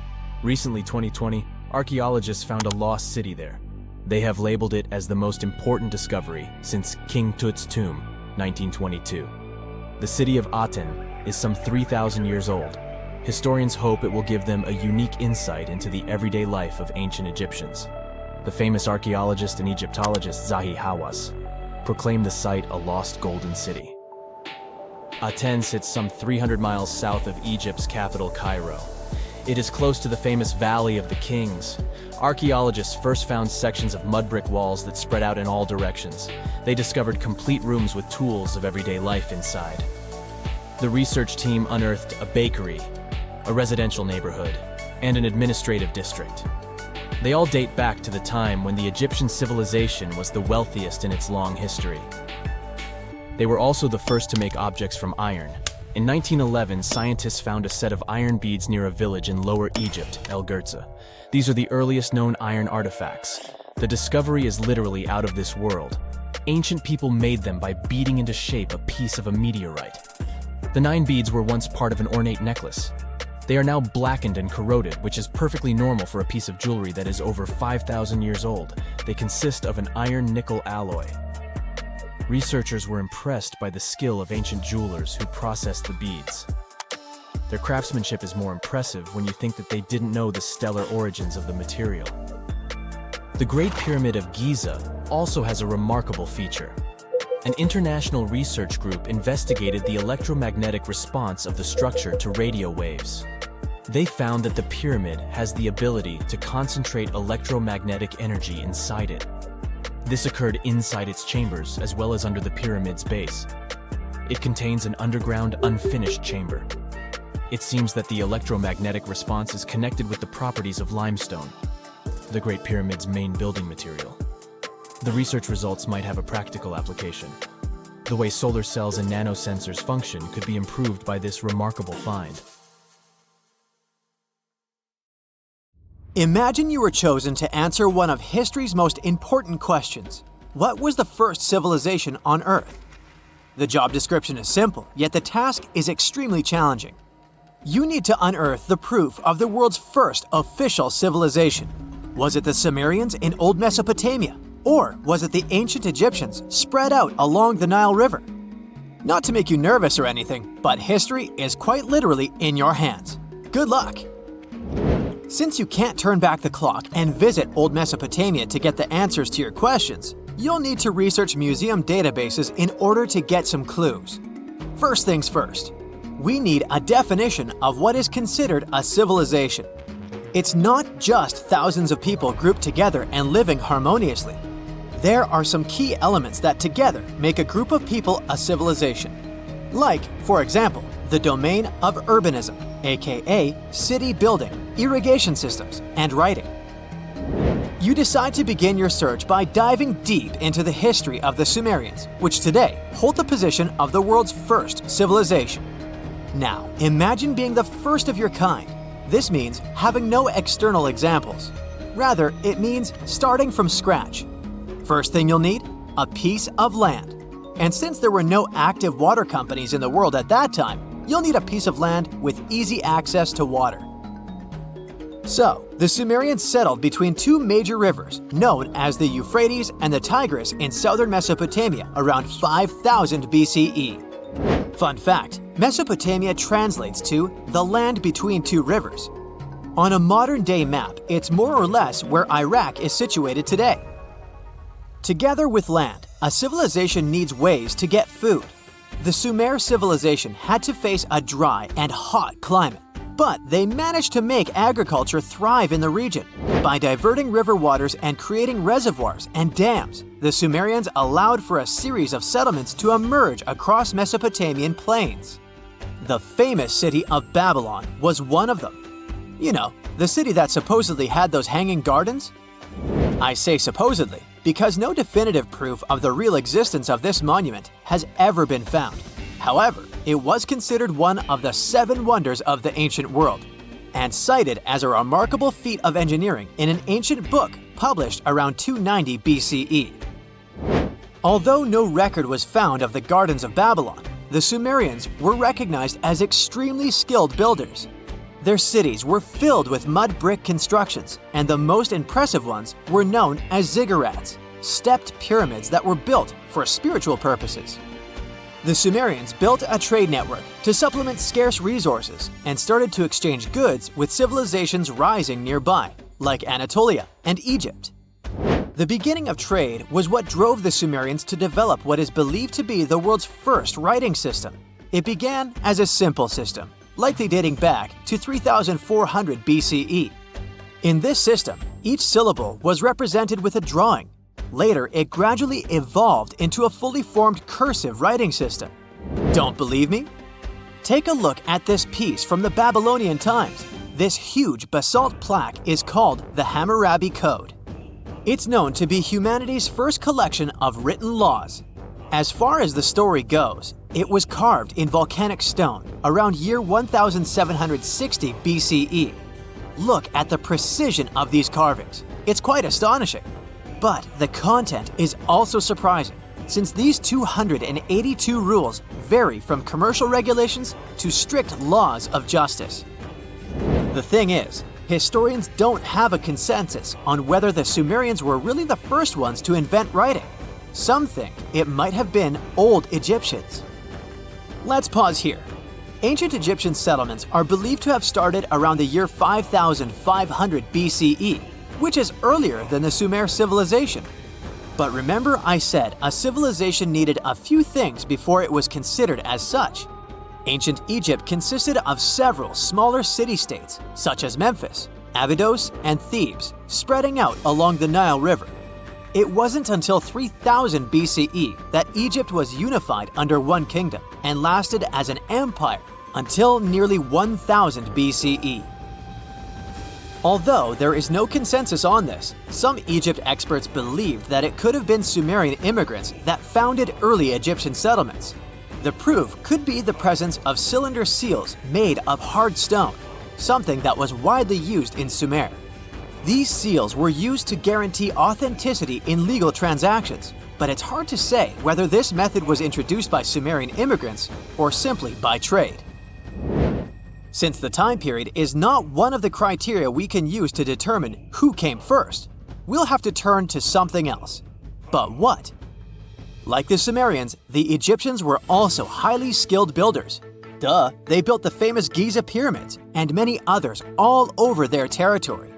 Recently, 2020, archaeologists found a lost city there. They have labeled it as the most important discovery since King Tut's tomb, 1922. The city of Aten is some 3,000 years old. Historians hope it will give them a unique insight into the everyday life of ancient Egyptians. The famous archaeologist and Egyptologist Zahi Hawass proclaimed the site a lost golden city. Aten sits some 300 miles south of Egypt's capital, Cairo. It is close to the famous Valley of the Kings. Archaeologists first found sections of mud brick walls that spread out in all directions. They discovered complete rooms with tools of everyday life inside. The research team unearthed a bakery, a residential neighborhood, and an administrative district. They all date back to the time when the Egyptian civilization was the wealthiest in its long history. They were also the first to make objects from iron. In 1911, scientists found a set of iron beads near a village in Lower Egypt, El Gerza. These are the earliest known iron artifacts. The discovery is literally out of this world. Ancient people made them by beating into shape a piece of a meteorite. The 9 beads were once part of an ornate necklace. They are now blackened and corroded, which is perfectly normal for a piece of jewelry that is over 5,000 years old. They consist of an iron-nickel alloy. Researchers were impressed by the skill of ancient jewelers who processed the beads. Their craftsmanship is more impressive when you think that they didn't know the stellar origins of the material. The Great Pyramid of Giza also has a remarkable feature. An international research group investigated the electromagnetic response of the structure to radio waves. They found that the pyramid has the ability to concentrate electromagnetic energy inside it. This occurred inside its chambers as well as under the pyramid's base. It contains an underground, unfinished chamber. It seems that the electromagnetic response is connected with the properties of limestone, the Great Pyramid's main building material. The research results might have a practical application. The way solar cells and nanosensors function could be improved by this remarkable find. Imagine you were chosen to answer one of history's most important questions. What was the first civilization on Earth? The job description is simple, yet the task is extremely challenging. You need to unearth the proof of the world's first official civilization. Was it the Sumerians in Old Mesopotamia? Or was it the ancient Egyptians spread out along the Nile River? Not to make you nervous or anything, but history is quite literally in your hands. Good luck! Since you can't turn back the clock and visit Old Mesopotamia to get the answers to your questions, you'll need to research museum databases in order to get some clues. First things first, we need a definition of what is considered a civilization. It's not just thousands of people grouped together and living harmoniously. There are some key elements that together make a group of people a civilization. Like, for example, the domain of urbanism, aka city building, irrigation systems, and writing. You decide to begin your search by diving deep into the history of the Sumerians, which today hold the position of the world's first civilization. Now, imagine being the first of your kind. This means having no external examples. Rather, it means starting from scratch. First thing you'll need? A piece of land. And since there were no active water companies in the world at that time, you'll need a piece of land with easy access to water. So, the Sumerians settled between two major rivers, known as the Euphrates and the Tigris in southern Mesopotamia around 5000 BCE. Fun fact, Mesopotamia translates to the land between two rivers. On a modern-day map, it's more or less where Iraq is situated today. Together with land, a civilization needs ways to get food. The Sumer civilization had to face a dry and hot climate, but they managed to make agriculture thrive in the region. By diverting river waters and creating reservoirs and dams, the Sumerians allowed for a series of settlements to emerge across Mesopotamian plains. The famous city of Babylon was one of them. You know, the city that supposedly had those hanging gardens? I say supposedly because no definitive proof of the real existence of this monument has ever been found. However, it was considered one of the 7 wonders of the ancient world, and cited as a remarkable feat of engineering in an ancient book published around 290 BCE. Although no record was found of the Gardens of Babylon, the Sumerians were recognized as extremely skilled builders. Their cities were filled with mud brick constructions, and the most impressive ones were known as ziggurats, stepped pyramids that were built for spiritual purposes. The Sumerians built a trade network to supplement scarce resources and started to exchange goods with civilizations rising nearby, like Anatolia and Egypt. The beginning of trade was what drove the Sumerians to develop what is believed to be the world's first writing system. It began as a simple system, likely dating back to 3400 BCE. In this system, each syllable was represented with a drawing. Later, it gradually evolved into a fully formed cursive writing system. Don't believe me? Take a look at this piece from the Babylonian times. This huge basalt plaque is called the Hammurabi Code. It's known to be humanity's first collection of written laws. As far as the story goes, it was carved in volcanic stone around year 1760 BCE. Look at the precision of these carvings. It's quite astonishing. But the content is also surprising, since these 282 rules vary from commercial regulations to strict laws of justice. The thing is, historians don't have a consensus on whether the Sumerians were really the first ones to invent writing. Some think it might have been old Egyptians. Let's pause here. Ancient Egyptian settlements are believed to have started around the year 5500 BCE, which is earlier than the Sumer civilization. But remember I said a civilization needed a few things before it was considered as such. Ancient Egypt consisted of several smaller city-states, such as Memphis, Abydos, and Thebes, spreading out along the Nile River. It wasn't until 3000 BCE that Egypt was unified under one kingdom and lasted as an empire until nearly 1000 BCE. Although there is no consensus on this, some Egypt experts believed that it could have been Sumerian immigrants that founded early Egyptian settlements. The proof could be the presence of cylinder seals made of hard stone, something that was widely used in Sumer. These seals were used to guarantee authenticity in legal transactions, but it's hard to say whether this method was introduced by Sumerian immigrants or simply by trade. Since the time period is not one of the criteria we can use to determine who came first, we'll have to turn to something else. But what? Like the Sumerians, the Egyptians were also highly skilled builders. Duh, they built the famous Giza pyramids and many others all over their territory.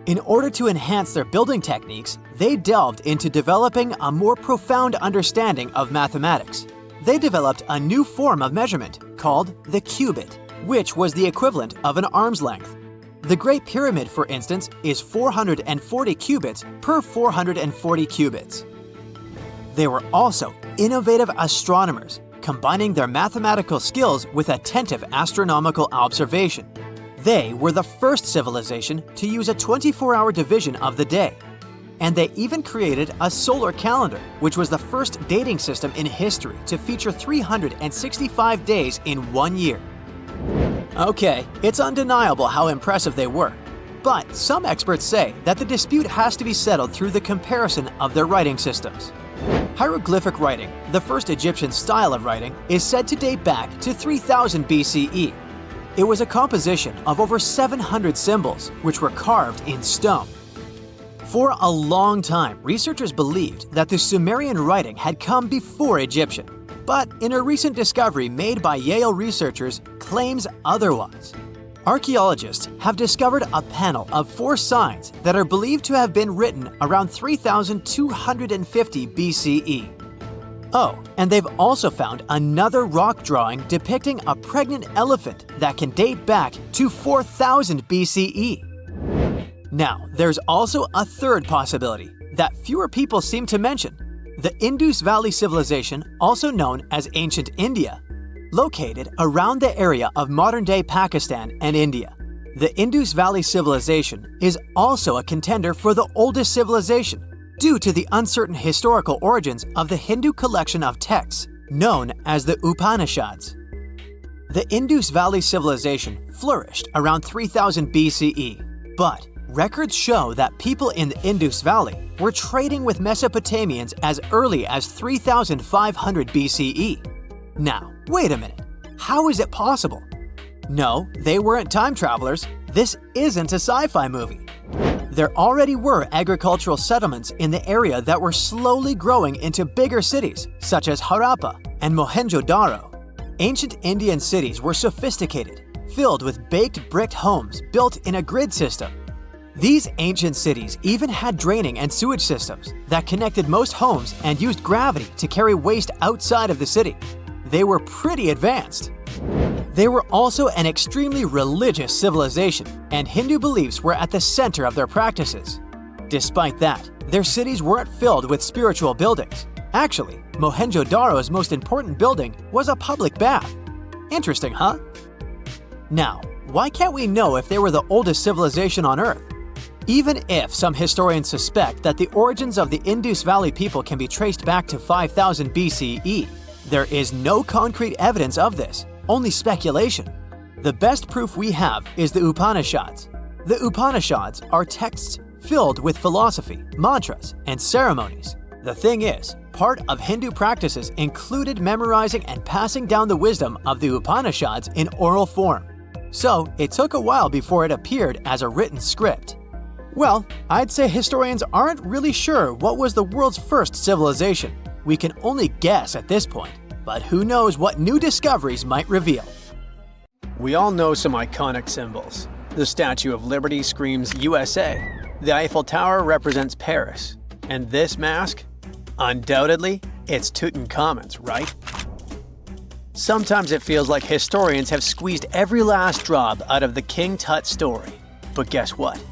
In order to enhance their building techniques, they delved into developing a more profound understanding of mathematics. They developed a new form of measurement called the cubit, which was the equivalent of an arm's length. The Great Pyramid, for instance, is 440 cubits per 440 cubits. They were also innovative astronomers, combining their mathematical skills with attentive astronomical observation. They were the first civilization to use a 24-hour division of the day. And they even created a solar calendar, which was the first dating system in history to feature 365 days in 1 year. Okay, it's undeniable how impressive they were. But some experts say that the dispute has to be settled through the comparison of their writing systems. Hieroglyphic writing, the first Egyptian style of writing, is said to date back to 3000 BCE. It was a composition of over 700 symbols, which were carved in stone. For a long time, researchers believed that the Sumerian writing had come before Egyptian, but in a recent discovery made by Yale researchers claims otherwise. Archaeologists have discovered a panel of 4 signs that are believed to have been written around 3250 BCE. Oh, and they've also found another rock drawing depicting a pregnant elephant that can date back to 4000 BCE. Now, there's also a third possibility that fewer people seem to mention: the Indus Valley Civilization, also known as Ancient India, located around the area of modern-day Pakistan and India. The Indus Valley Civilization is also a contender for the oldest civilization due to the uncertain historical origins of the Hindu collection of texts known as the Upanishads. The Indus Valley Civilization flourished around 3000 BCE, but records show that people in the Indus Valley were trading with Mesopotamians as early as 3500 BCE. Now, wait a minute. How is it possible? No, they weren't time travelers. This isn't a sci-fi movie. There already were agricultural settlements in the area that were slowly growing into bigger cities, such as Harappa and Mohenjo-Daro. Ancient Indian cities were sophisticated, filled with baked brick homes built in a grid system. These ancient cities even had draining and sewage systems that connected most homes and used gravity to carry waste outside of the city. They were pretty advanced. They were also an extremely religious civilization, and Hindu beliefs were at the center of their practices. Despite that, their cities weren't filled with spiritual buildings. Actually, Mohenjo-Daro's most important building was a public bath. Interesting, huh? Now, why can't we know if they were the oldest civilization on Earth? Even if some historians suspect that the origins of the Indus Valley people can be traced back to 5000 BCE, there is no concrete evidence of this, only speculation. The best proof we have is the Upanishads. The Upanishads are texts filled with philosophy, mantras, and ceremonies. The thing is, part of Hindu practices included memorizing and passing down the wisdom of the Upanishads in oral form. So it took a while before it appeared as a written script. Well, I'd say historians aren't really sure what was the world's first civilization. We can only guess at this point, but who knows what new discoveries might reveal. We all know some iconic symbols. The Statue of Liberty screams USA. The Eiffel Tower represents Paris. And this mask? Undoubtedly, it's Tutankhamun's, right? Sometimes it feels like historians have squeezed every last drop out of the King Tut story. But guess what?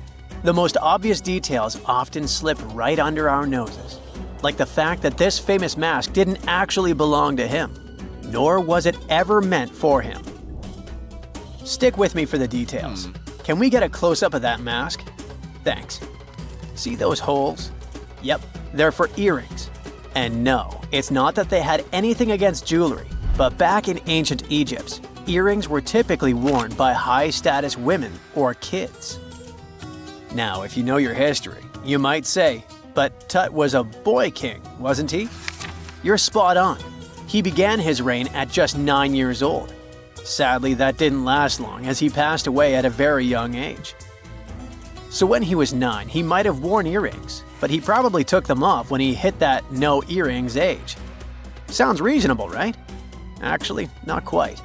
The most obvious details often slip right under our noses. Like the fact that this famous mask didn't actually belong to him, nor was it ever meant for him. Stick with me for the details. Can we get a close-up of that mask? Thanks. See those holes? Yep, they're for earrings. And no, it's not that they had anything against jewelry, but back in ancient Egypt, earrings were typically worn by high-status women or kids. Now, if you know your history, you might say, but Tut was a boy king, wasn't he? You're spot on. He began his reign at just 9 years old. Sadly, that didn't last long as he passed away at a very young age. So when he was 9, he might have worn earrings, but he probably took them off when he hit that no earrings age. Sounds reasonable, right? Actually, not quite.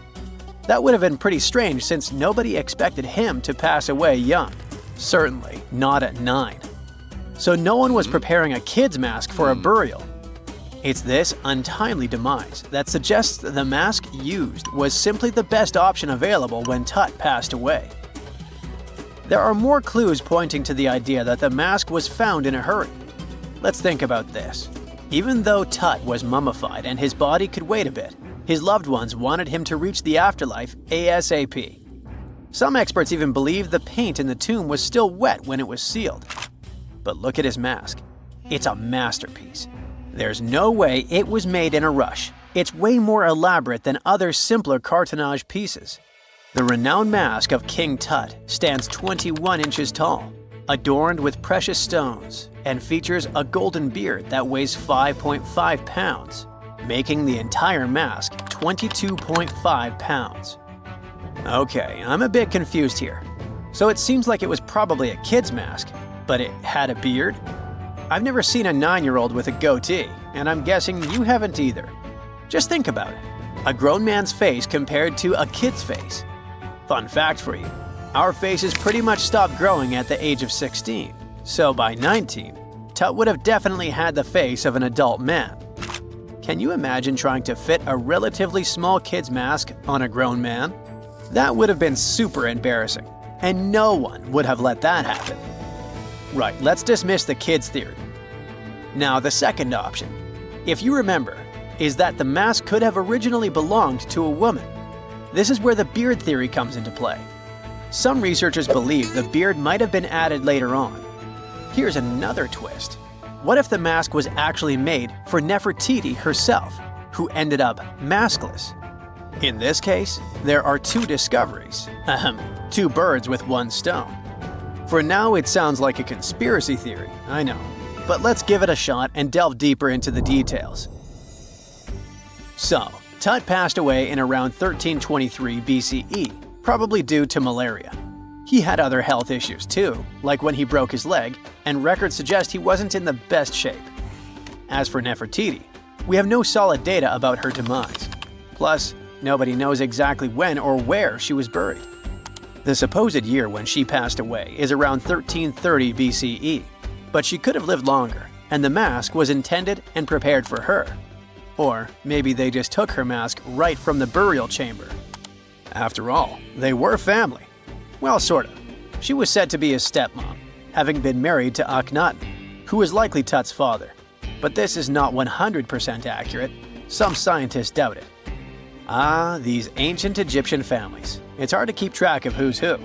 That would have been pretty strange since nobody expected him to pass away young. Certainly not at 9. So no one was preparing a kid's mask for a burial. It's this untimely demise that suggests that the mask used was simply the best option available when Tut passed away. There are more clues pointing to the idea that the mask was found in a hurry. Let's think about this. Even though Tut was mummified and his body could wait a bit, his loved ones wanted him to reach the afterlife ASAP. Some experts even believe the paint in the tomb was still wet when it was sealed. But look at his mask. It's a masterpiece. There's no way it was made in a rush. It's way more elaborate than other simpler cartonnage pieces. The renowned mask of King Tut stands 21 inches tall, adorned with precious stones, and features a golden beard that weighs 5.5 pounds, making the entire mask 22.5 pounds. Okay, I'm a bit confused here. So it seems like it was probably a kid's mask, but it had a beard? I've never seen a 9-year-old with a goatee, and I'm guessing you haven't either. Just think about it. A grown man's face compared to a kid's face. Fun fact for you, our faces pretty much stopped growing at the age of 16, so by 19, Tut would have definitely had the face of an adult man. Can you imagine trying to fit a relatively small kid's mask on a grown man? That would have been super embarrassing, and no one would have let that happen. Right, let's dismiss the kid's theory. Now, the second option, if you remember, is that the mask could have originally belonged to a woman. This is where the beard theory comes into play. Some researchers believe the beard might have been added later on. Here's another twist. What if the mask was actually made for Nefertiti herself, who ended up maskless? In this case, there are two discoveries. Two birds with one stone. For now, it sounds like a conspiracy theory, I know. But let's give it a shot and delve deeper into the details. So, Tut passed away in around 1323 BCE, probably due to malaria. He had other health issues too, like when he broke his leg, and records suggest he wasn't in the best shape. As for Nefertiti, we have no solid data about her demise. Plus, nobody knows exactly when or where she was buried. The supposed year when she passed away is around 1330 BCE, but she could have lived longer, and the mask was intended and prepared for her. Or maybe they just took her mask right from the burial chamber. After all, they were family. Well, sort of. She was said to be his stepmom, having been married to Akhenaten, who was likely Tut's father. But this is not 100% accurate. Some scientists doubt it. Ah, these ancient Egyptian families. It's hard to keep track of who's who.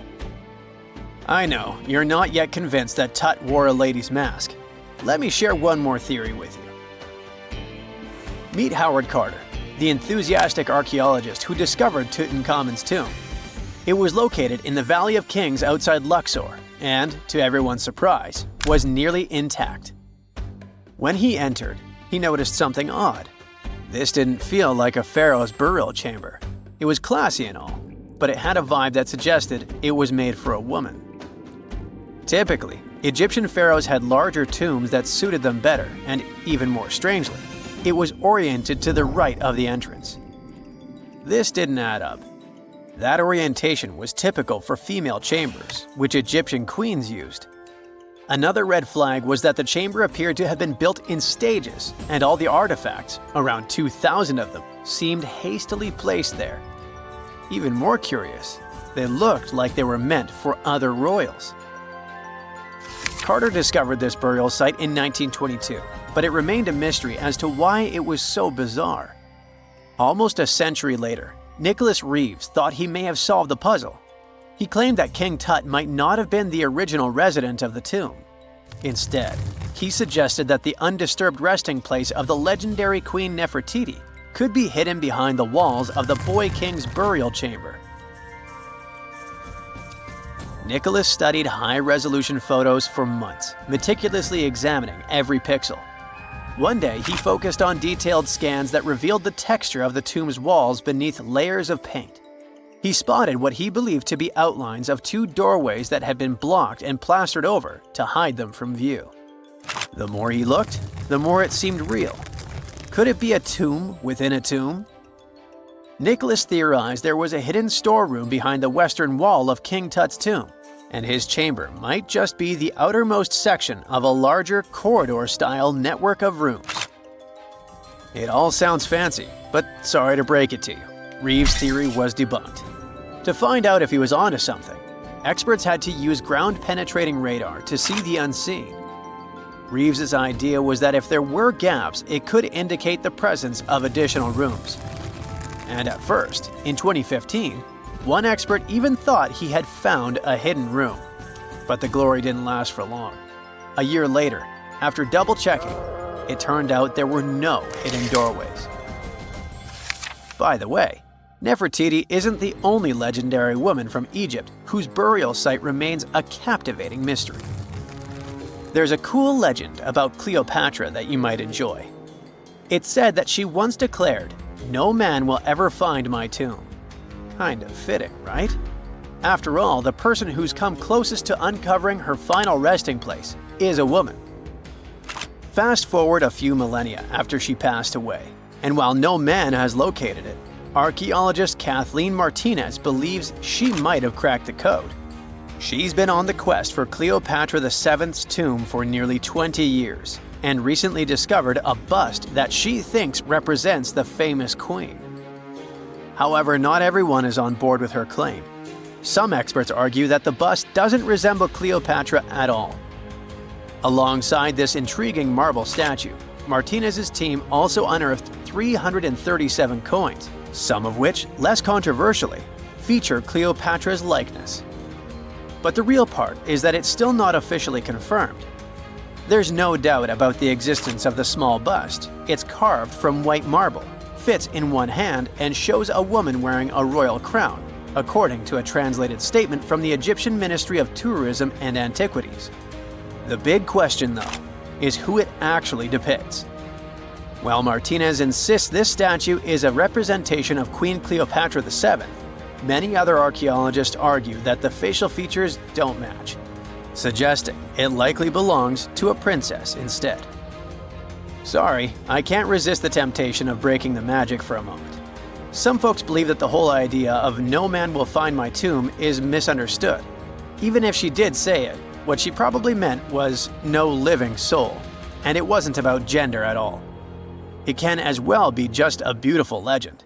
I know, you're not yet convinced that Tut wore a lady's mask. Let me share one more theory with you. Meet Howard Carter, the enthusiastic archaeologist who discovered Tutankhamun's tomb. It was located in the Valley of Kings outside Luxor, and, to everyone's surprise, was nearly intact. When he entered, he noticed something odd. This didn't feel like a pharaoh's burial chamber. It was classy and all, but it had a vibe that suggested it was made for a woman. Typically, Egyptian pharaohs had larger tombs that suited them better, and even more strangely, it was oriented to the right of the entrance. This didn't add up. That orientation was typical for female chambers, which Egyptian queens used. Another red flag was that the chamber appeared to have been built in stages, and all the artifacts, around 2,000 of them, seemed hastily placed there. Even more curious, they looked like they were meant for other royals. Carter discovered this burial site in 1922, but it remained a mystery as to why it was so bizarre. Almost a century later, Nicholas Reeves thought he may have solved the puzzle. He claimed that King Tut might not have been the original resident of the tomb. Instead, he suggested that the undisturbed resting place of the legendary Queen Nefertiti could be hidden behind the walls of the boy king's burial chamber. Nicholas studied high-resolution photos for months, meticulously examining every pixel. One day, he focused on detailed scans that revealed the texture of the tomb's walls beneath layers of paint. He spotted what he believed to be outlines of two doorways that had been blocked and plastered over to hide them from view. The more he looked, the more it seemed real. Could it be a tomb within a tomb? Nicholas theorized there was a hidden storeroom behind the western wall of King Tut's tomb, and his chamber might just be the outermost section of a larger corridor-style network of rooms. It all sounds fancy, but sorry to break it to you, Reeves' theory was debunked. To find out if he was onto something, experts had to use ground-penetrating radar to see the unseen. Reeves' idea was that if there were gaps, it could indicate the presence of additional rooms. And at first, in 2015, one expert even thought he had found a hidden room. But the glory didn't last for long. A year later, after double-checking, it turned out there were no hidden doorways. By the way, Nefertiti isn't the only legendary woman from Egypt whose burial site remains a captivating mystery. There's a cool legend about Cleopatra that you might enjoy. It's said that she once declared, "No man will ever find my tomb." Kind of fitting, right? After all, the person who's come closest to uncovering her final resting place is a woman. Fast forward a few millennia after she passed away, and while no man has located it, archaeologist Kathleen Martinez believes she might have cracked the code. She's been on the quest for Cleopatra VII's tomb for nearly 20 years, and recently discovered a bust that she thinks represents the famous queen. However, not everyone is on board with her claim. Some experts argue that the bust doesn't resemble Cleopatra at all. Alongside this intriguing marble statue, Martinez's team also unearthed 337 coins, some of which, less controversially, feature Cleopatra's likeness. But the real part is that it's still not officially confirmed. There's no doubt about the existence of the small bust. It's carved from white marble, fits in one hand, and shows a woman wearing a royal crown, according to a translated statement from the Egyptian Ministry of Tourism and Antiquities. The big question, though, is who it actually depicts. While Martinez insists this statue is a representation of Queen Cleopatra VII, many other archaeologists argue that the facial features don't match, suggesting it likely belongs to a princess instead. Sorry, I can't resist the temptation of breaking the magic for a moment. Some folks believe that the whole idea of "no man will find my tomb" is misunderstood. Even if she did say it, what she probably meant was "no living soul," and it wasn't about gender at all. It can as well be just a beautiful legend.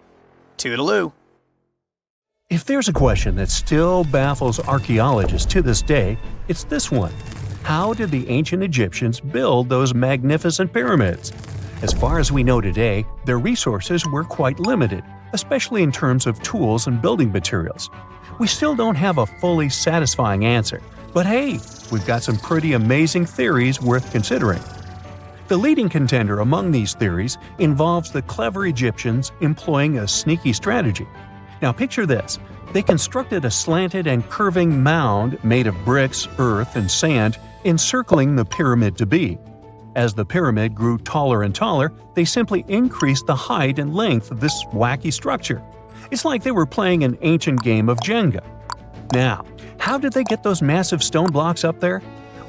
Toodaloo! If there's a question that still baffles archaeologists to this day, it's this one. How did the ancient Egyptians build those magnificent pyramids? As far as we know today, their resources were quite limited, especially in terms of tools and building materials. We still don't have a fully satisfying answer, but hey, we've got some pretty amazing theories worth considering. The leading contender among these theories involves the clever Egyptians employing a sneaky strategy. Now picture this. They constructed a slanted and curving mound made of bricks, earth, and sand encircling the pyramid to be. As the pyramid grew taller and taller, they simply increased the height and length of this wacky structure. It's like they were playing an ancient game of Jenga. Now, how did they get those massive stone blocks up there?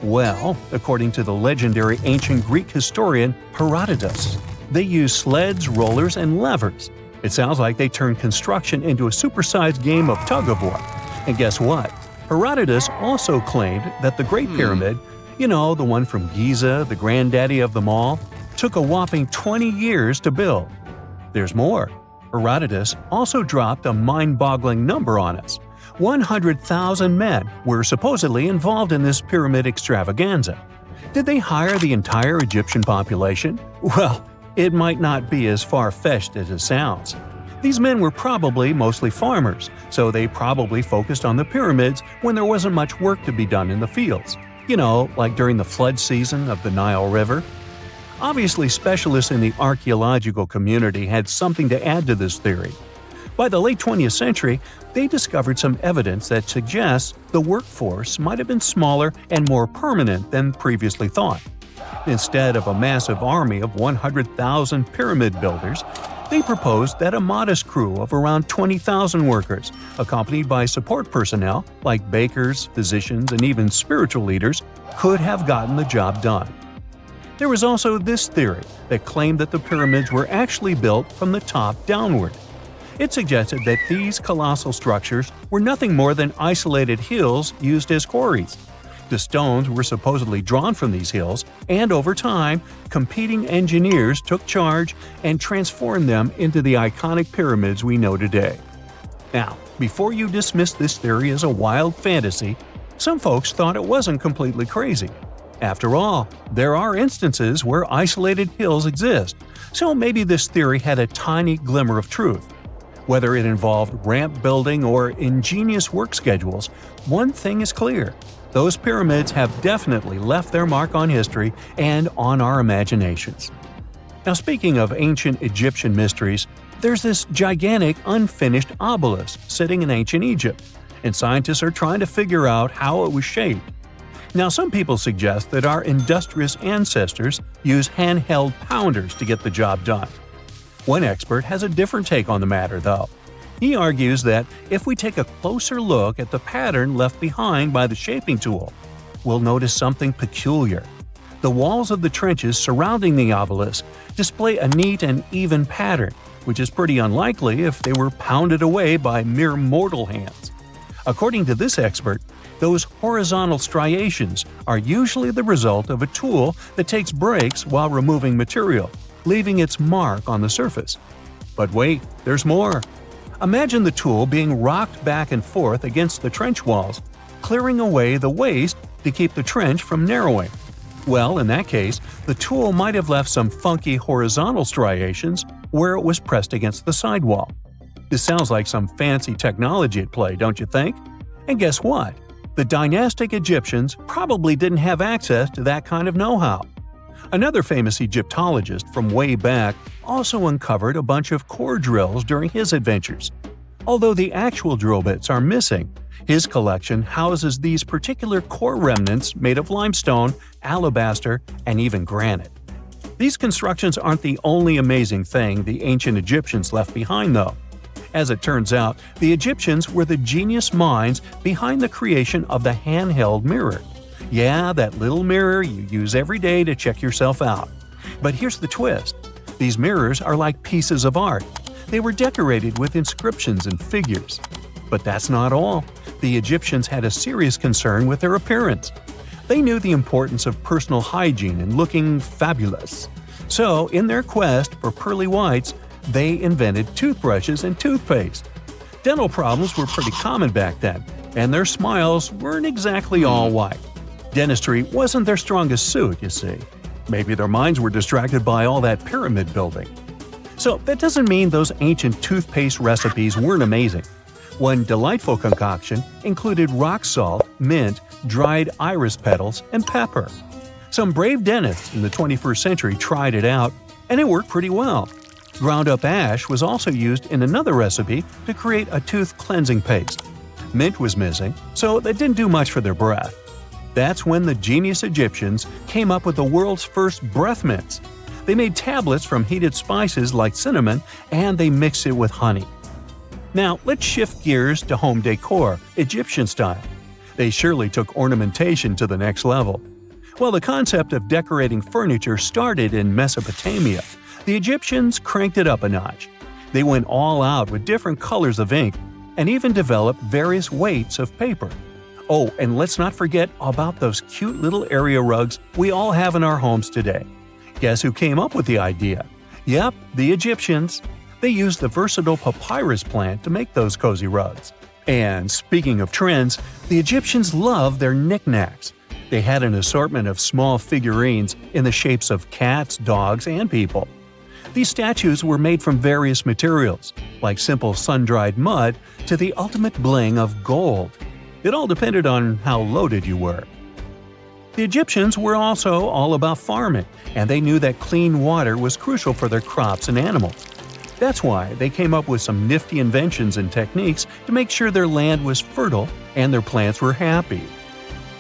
Well, according to the legendary ancient Greek historian Herodotus, they used sleds, rollers, and levers. It sounds like they turned construction into a supersized game of tug-of-war. And guess what? Herodotus also claimed that the Great Pyramid, the one from Giza, the granddaddy of them all, took a whopping 20 years to build. There's more. Herodotus also dropped a mind-boggling number on us. 100,000 men were supposedly involved in this pyramid extravaganza. Did they hire the entire Egyptian population? Well, it might not be as far-fetched as it sounds. These men were probably mostly farmers, so they probably focused on the pyramids when there wasn't much work to be done in the fields. Like during the flood season of the Nile River. Obviously, specialists in the archaeological community had something to add to this theory. By the late 20th century, they discovered some evidence that suggests the workforce might have been smaller and more permanent than previously thought. Instead of a massive army of 100,000 pyramid builders, they proposed that a modest crew of around 20,000 workers, accompanied by support personnel like bakers, physicians, and even spiritual leaders, could have gotten the job done. There was also this theory that claimed that the pyramids were actually built from the top downward. It suggested that these colossal structures were nothing more than isolated hills used as quarries. The stones were supposedly drawn from these hills, and over time, competing engineers took charge and transformed them into the iconic pyramids we know today. Now, before you dismiss this theory as a wild fantasy, some folks thought it wasn't completely crazy. After all, there are instances where isolated hills exist, so maybe this theory had a tiny glimmer of truth. Whether it involved ramp building or ingenious work schedules, one thing is clear: those pyramids have definitely left their mark on history and on our imaginations. Now, speaking of ancient Egyptian mysteries, there's this gigantic unfinished obelisk sitting in ancient Egypt, and scientists are trying to figure out how it was shaped. Now, some people suggest that our industrious ancestors used handheld pounders to get the job done. One expert has a different take on the matter, though. He argues that if we take a closer look at the pattern left behind by the shaping tool, we'll notice something peculiar. The walls of the trenches surrounding the obelisk display a neat and even pattern, which is pretty unlikely if they were pounded away by mere mortal hands. According to this expert, those horizontal striations are usually the result of a tool that takes breaks while removing material, leaving its mark on the surface. But wait, there's more. Imagine the tool being rocked back and forth against the trench walls, clearing away the waste to keep the trench from narrowing. Well, in that case, the tool might have left some funky horizontal striations where it was pressed against the sidewall. This sounds like some fancy technology at play, don't you think? And guess what? The dynastic Egyptians probably didn't have access to that kind of know-how. Another famous Egyptologist from way back also uncovered a bunch of core drills during his adventures. Although the actual drill bits are missing, his collection houses these particular core remnants made of limestone, alabaster, and even granite. These constructions aren't the only amazing thing the ancient Egyptians left behind, though. As it turns out, the Egyptians were the genius minds behind the creation of the handheld mirror. Yeah, that little mirror you use every day to check yourself out. But here's the twist. These mirrors are like pieces of art. They were decorated with inscriptions and figures. But that's not all. The Egyptians had a serious concern with their appearance. They knew the importance of personal hygiene and looking fabulous. So, in their quest for pearly whites, they invented toothbrushes and toothpaste. Dental problems were pretty common back then, and their smiles weren't exactly all white. Dentistry wasn't their strongest suit, you see. Maybe their minds were distracted by all that pyramid building. So that doesn't mean those ancient toothpaste recipes weren't amazing. One delightful concoction included rock salt, mint, dried iris petals, and pepper. Some brave dentists in the 21st century tried it out, and it worked pretty well. Ground-up ash was also used in another recipe to create a tooth cleansing paste. Mint was missing, so that didn't do much for their breath. That's when the genius Egyptians came up with the world's first breath mints. They made tablets from heated spices like cinnamon, and they mixed it with honey. Now, let's shift gears to home decor, Egyptian style. They surely took ornamentation to the next level. While the concept of decorating furniture started in Mesopotamia, the Egyptians cranked it up a notch. They went all out with different colors of ink and even developed various weights of paper. Oh, and let's not forget about those cute little area rugs we all have in our homes today. Guess who came up with the idea? Yep, the Egyptians. They used the versatile papyrus plant to make those cozy rugs. And speaking of trends, the Egyptians loved their knickknacks. They had an assortment of small figurines in the shapes of cats, dogs, and people. These statues were made from various materials, like simple sun-dried mud to the ultimate bling of gold. It all depended on how loaded you were. The Egyptians were also all about farming, and they knew that clean water was crucial for their crops and animals. That's why they came up with some nifty inventions and techniques to make sure their land was fertile and their plants were happy.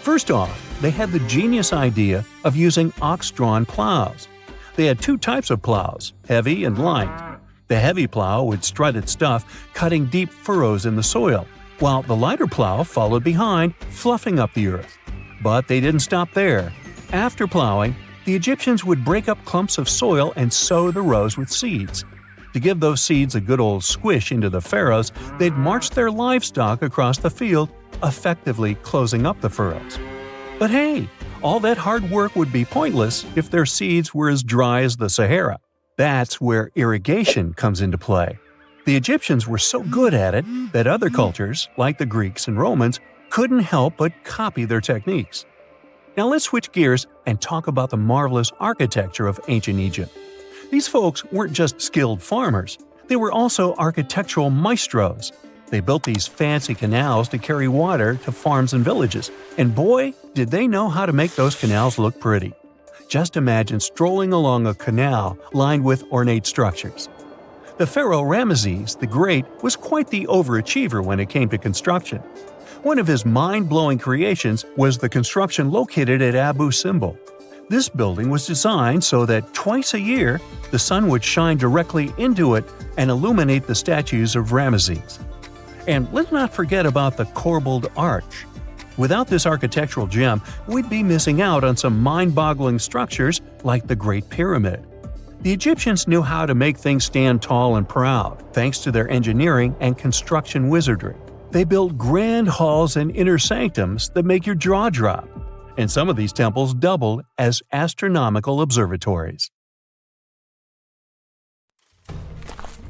First off, they had the genius idea of using ox-drawn plows. They had two types of plows, heavy and light. The heavy plow would strut its stuff, cutting deep furrows in the soil, while the lighter plow followed behind, fluffing up the earth. But they didn't stop there. After plowing, the Egyptians would break up clumps of soil and sow the rows with seeds. To give those seeds a good old squish into the furrows, they'd march their livestock across the field, effectively closing up the furrows. But hey, all that hard work would be pointless if their seeds were as dry as the Sahara. That's where irrigation comes into play. The Egyptians were so good at it that other cultures, like the Greeks and Romans, couldn't help but copy their techniques. Now let's switch gears and talk about the marvelous architecture of ancient Egypt. These folks weren't just skilled farmers, they were also architectural maestros. They built these fancy canals to carry water to farms and villages, and boy, did they know how to make those canals look pretty. Just imagine strolling along a canal lined with ornate structures. The pharaoh Ramesses the Great was quite the overachiever when it came to construction. One of his mind-blowing creations was the construction located at Abu Simbel. This building was designed so that twice a year, the sun would shine directly into it and illuminate the statues of Ramesses. And let's not forget about the corbelled arch. Without this architectural gem, we'd be missing out on some mind-boggling structures like the Great Pyramid. The Egyptians knew how to make things stand tall and proud, thanks to their engineering and construction wizardry. They built grand halls and inner sanctums that make your jaw drop. And some of these temples doubled as astronomical observatories.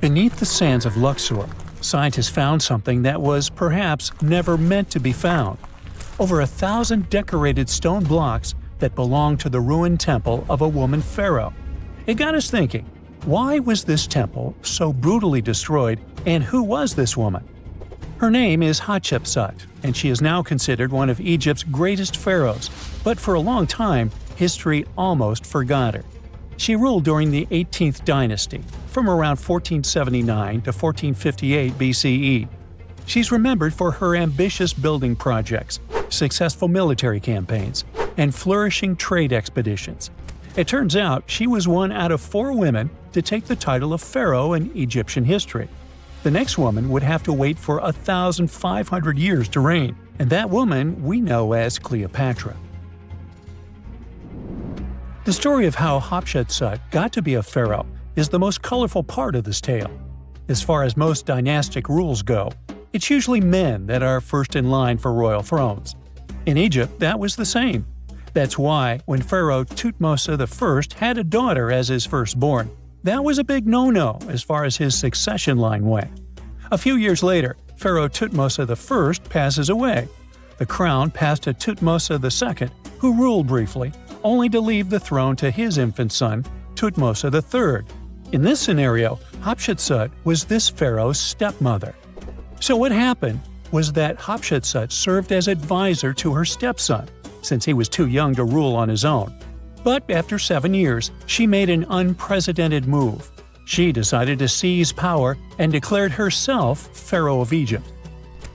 Beneath the sands of Luxor, scientists found something that was perhaps never meant to be found. Over 1,000 decorated stone blocks that belonged to the ruined temple of a woman pharaoh. It got us thinking, why was this temple so brutally destroyed, and who was this woman? Her name is Hatshepsut, and she is now considered one of Egypt's greatest pharaohs, but for a long time, history almost forgot her. She ruled during the 18th dynasty, from around 1479 to 1458 BCE. She's remembered for her ambitious building projects, successful military campaigns, and flourishing trade expeditions. It turns out she was one out of 4 women to take the title of pharaoh in Egyptian history. The next woman would have to wait for 1,500 years to reign, and that woman we know as Cleopatra. The story of how Hatshepsut got to be a pharaoh is the most colorful part of this tale. As far as most dynastic rules go, it's usually men that are first in line for royal thrones. In Egypt, that was the same. That's why, when Pharaoh Thutmose I had a daughter as his firstborn, that was a big no-no as far as his succession line went. A few years later, Pharaoh Thutmose I passes away. The crown passed to Thutmose II, who ruled briefly, only to leave the throne to his infant son, Thutmose III. In this scenario, Hatshepsut was this pharaoh's stepmother. So what happened was that Hatshepsut served as advisor to her stepson, since he was too young to rule on his own. But after 7 years, she made an unprecedented move. She decided to seize power and declared herself Pharaoh of Egypt.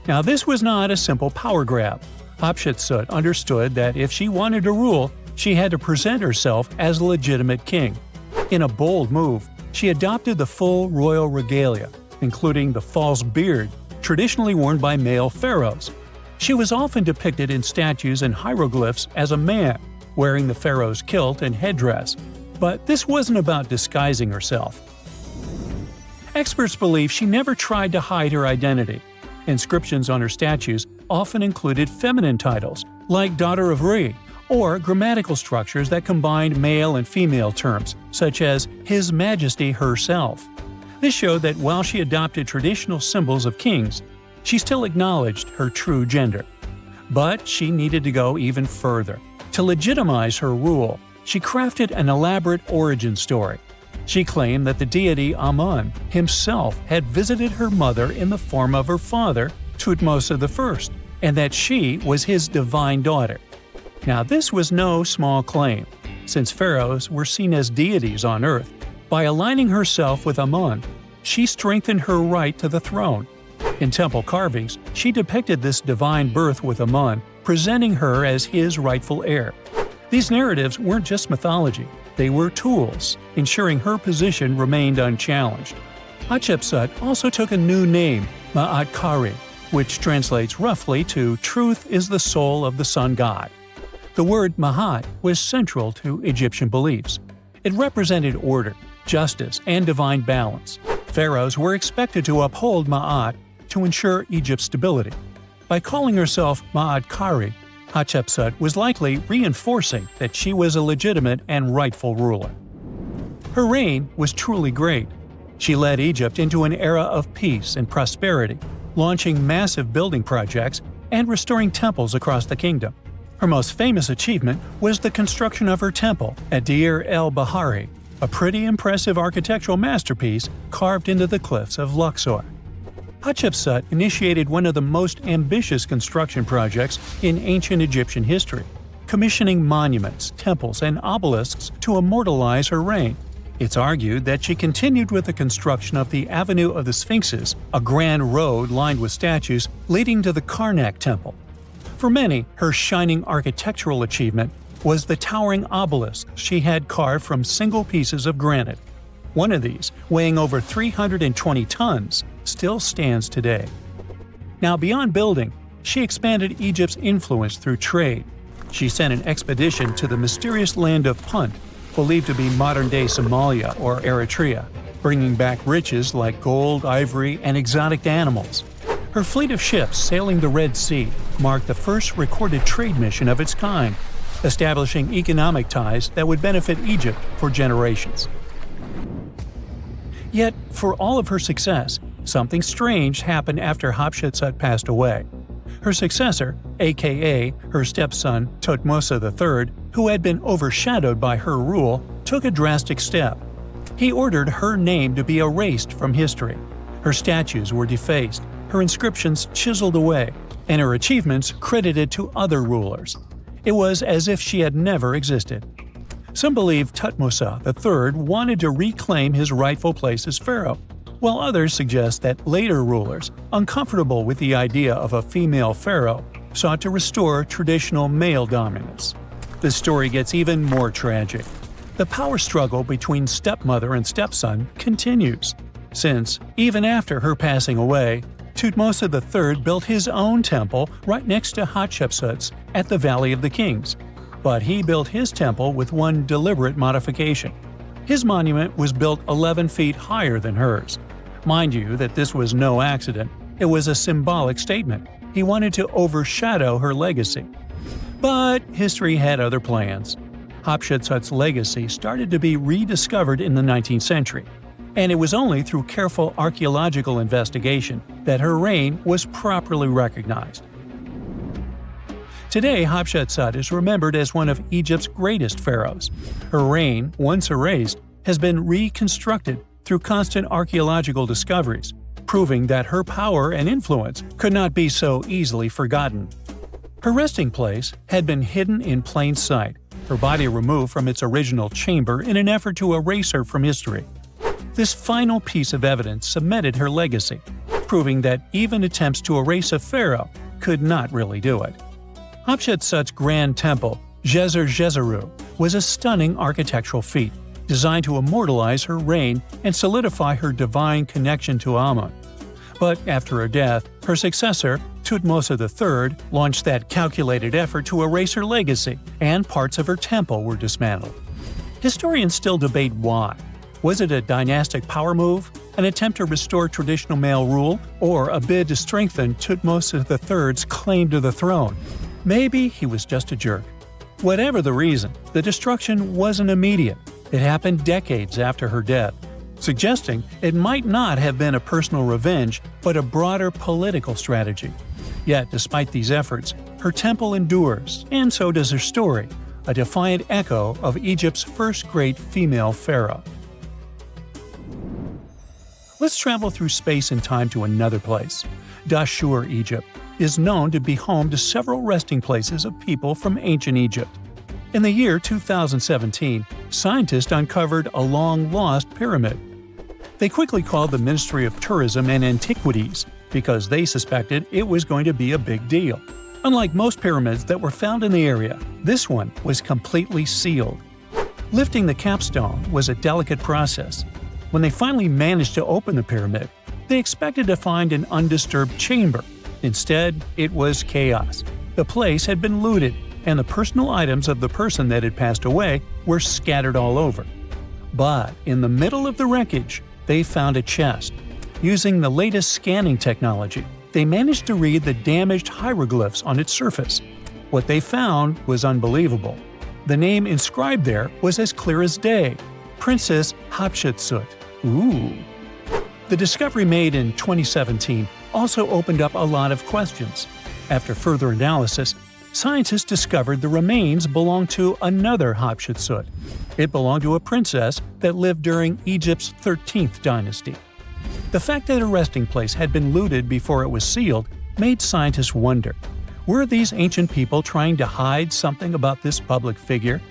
Now this was not a simple power grab. Hatshepsut understood that if she wanted to rule, she had to present herself as a legitimate king. In a bold move, she adopted the full royal regalia, including the false beard, traditionally worn by male pharaohs. She was often depicted in statues and hieroglyphs as a man, wearing the pharaoh's kilt and headdress. But this wasn't about disguising herself. Experts believe she never tried to hide her identity. Inscriptions on her statues often included feminine titles, like Daughter of Re, or grammatical structures that combined male and female terms, such as His Majesty herself. This showed that while she adopted traditional symbols of kings, she still acknowledged her true gender. But she needed to go even further. To legitimize her rule, she crafted an elaborate origin story. She claimed that the deity Amun himself had visited her mother in the form of her father, Thutmose I, and that she was his divine daughter. Now this was no small claim, since pharaohs were seen as deities on earth. By aligning herself with Amun, she strengthened her right to the throne. In temple carvings, she depicted this divine birth with Amun, presenting her as his rightful heir. These narratives weren't just mythology, they were tools, ensuring her position remained unchallenged. Hatshepsut also took a new name, Ma'at-Kari, which translates roughly to "truth is the soul of the sun god." The word Ma'at was central to Egyptian beliefs. It represented order, justice, and divine balance. Pharaohs were expected to uphold Ma'at to ensure Egypt's stability. By calling herself Ma'at-Kari, Hatshepsut was likely reinforcing that she was a legitimate and rightful ruler. Her reign was truly great. She led Egypt into an era of peace and prosperity, launching massive building projects and restoring temples across the kingdom. Her most famous achievement was the construction of her temple at Deir el-Bahari, a pretty impressive architectural masterpiece carved into the cliffs of Luxor. Hatshepsut initiated one of the most ambitious construction projects in ancient Egyptian history, commissioning monuments, temples, and obelisks to immortalize her reign. It's argued that she continued with the construction of the Avenue of the Sphinxes, a grand road lined with statues leading to the Karnak Temple. For many, her shining architectural achievement was the towering obelisk she had carved from single pieces of granite. One of these, weighing over 320 tons, still stands today. Now, beyond building, she expanded Egypt's influence through trade. She sent an expedition to the mysterious land of Punt, believed to be modern-day Somalia or Eritrea, bringing back riches like gold, ivory, and exotic animals. Her fleet of ships sailing the Red Sea marked the first recorded trade mission of its kind, establishing economic ties that would benefit Egypt for generations. Yet, for all of her success, something strange happened after Hatshepsut passed away. Her successor, aka her stepson Thutmose III, who had been overshadowed by her rule, took a drastic step. He ordered her name to be erased from history. Her statues were defaced, her inscriptions chiseled away, and her achievements credited to other rulers. It was as if she had never existed. Some believe Thutmose III wanted to reclaim his rightful place as pharaoh, while others suggest that later rulers, uncomfortable with the idea of a female pharaoh, sought to restore traditional male dominance. The story gets even more tragic. The power struggle between stepmother and stepson continues, since, even after her passing away, Thutmose III built his own temple right next to Hatshepsut's at the Valley of the Kings. But he built his temple with one deliberate modification. His monument was built 11 feet higher than hers. Mind you that this was no accident, it was a symbolic statement. He wanted to overshadow her legacy. But history had other plans. Hatshepsut's legacy started to be rediscovered in the 19th century, and it was only through careful archaeological investigation that her reign was properly recognized. Today, Hatshepsut is remembered as one of Egypt's greatest pharaohs. Her reign, once erased, has been reconstructed through constant archaeological discoveries, proving that her power and influence could not be so easily forgotten. Her resting place had been hidden in plain sight, her body removed from its original chamber in an effort to erase her from history. This final piece of evidence cemented her legacy, proving that even attempts to erase a pharaoh could not really do it. Hatshepsut's grand temple, Djeser-Djeseru, was a stunning architectural feat, designed to immortalize her reign and solidify her divine connection to Amun. But after her death, her successor, Thutmose III, launched that calculated effort to erase her legacy, and parts of her temple were dismantled. Historians still debate why. Was it a dynastic power move, an attempt to restore traditional male rule, or a bid to strengthen Thutmose III's claim to the throne? Maybe he was just a jerk. Whatever the reason, the destruction wasn't immediate. It happened decades after her death, suggesting it might not have been a personal revenge, but a broader political strategy. Yet, despite these efforts, her temple endures, and so does her story, a defiant echo of Egypt's first great female pharaoh. Let's travel through space and time to another place. Dashur, Egypt, is known to be home to several resting places of people from ancient Egypt. In the year 2017, scientists uncovered a long-lost pyramid. They quickly called the Ministry of Tourism and Antiquities because they suspected it was going to be a big deal. Unlike most pyramids that were found in the area, this one was completely sealed. Lifting the capstone was a delicate process. When they finally managed to open the pyramid, they expected to find an undisturbed chamber. Instead, it was chaos. The place had been looted, and the personal items of the person that had passed away were scattered all over. But in the middle of the wreckage, they found a chest. Using the latest scanning technology, they managed to read the damaged hieroglyphs on its surface. What they found was unbelievable. The name inscribed there was as clear as day: Princess Hatshepsut. Ooh. The discovery made in 2017 also opened up a lot of questions. After further analysis, scientists discovered the remains belonged to another Hatshepsut. It belonged to a princess that lived during Egypt's 13th dynasty. The fact that a resting place had been looted before it was sealed made scientists wonder, were these ancient people trying to hide something about this public figure?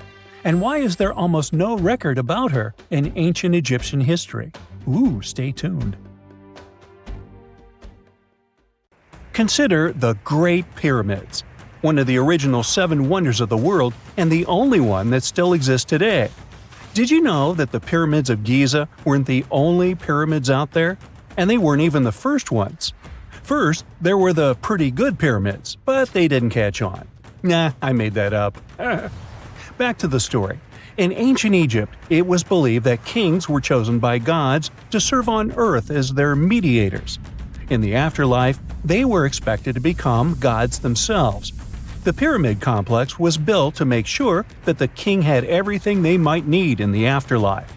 And why is there almost no record about her in ancient Egyptian history? Ooh, stay tuned. Consider the Great Pyramids, one of the original 7 wonders of the world and the only one that still exists today. Did you know that the pyramids of Giza weren't the only pyramids out there? And they weren't even the first ones. First, there were the pretty good pyramids, but they didn't catch on. Nah, I made that up. Back to the story. In ancient Egypt, it was believed that kings were chosen by gods to serve on earth as their mediators. In the afterlife, they were expected to become gods themselves. The pyramid complex was built to make sure that the king had everything they might need in the afterlife.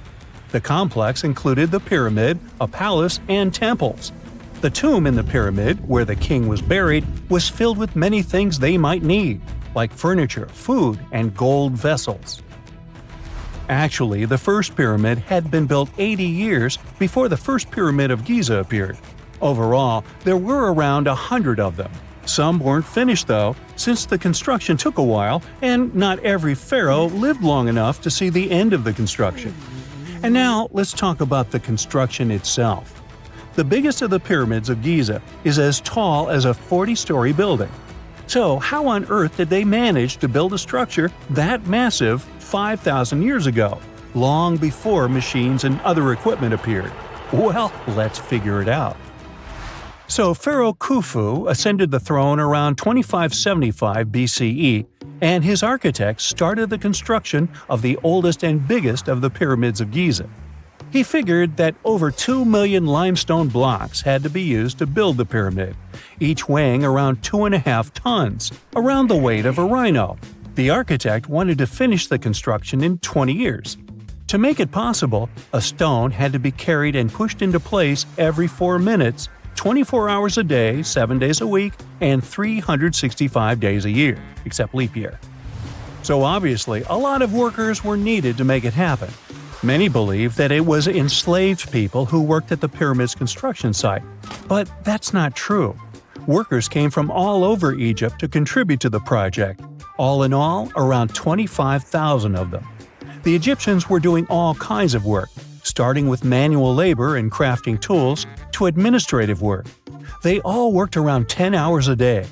The complex included the pyramid, a palace, and temples. The tomb in the pyramid, where the king was buried, was filled with many things they might need, like furniture, food, and gold vessels. Actually, the first pyramid had been built 80 years before the first pyramid of Giza appeared. Overall, there were around 100 of them. Some weren't finished though, since the construction took a while and not every pharaoh lived long enough to see the end of the construction. And now let's talk about the construction itself. The biggest of the pyramids of Giza is as tall as a 40-story building. So how on earth did they manage to build a structure that massive 5,000 years ago, long before machines and other equipment appeared? Well, let's figure it out. So Pharaoh Khufu ascended the throne around 2575 BCE, and his architects started the construction of the oldest and biggest of the pyramids of Giza. He figured that over 2 million limestone blocks had to be used to build the pyramid, each weighing around 2.5 tons, around the weight of a rhino. The architect wanted to finish the construction in 20 years. To make it possible, a stone had to be carried and pushed into place every 4 minutes, 24 hours a day, 7 days a week, and 365 days a year, except leap year. So obviously, a lot of workers were needed to make it happen. Many believe that it was enslaved people who worked at the pyramid's construction site, but that's not true. Workers came from all over Egypt to contribute to the project. All in all, around 25,000 of them. The Egyptians were doing all kinds of work, starting with manual labor and crafting tools to administrative work. They all worked around 10 hours a day.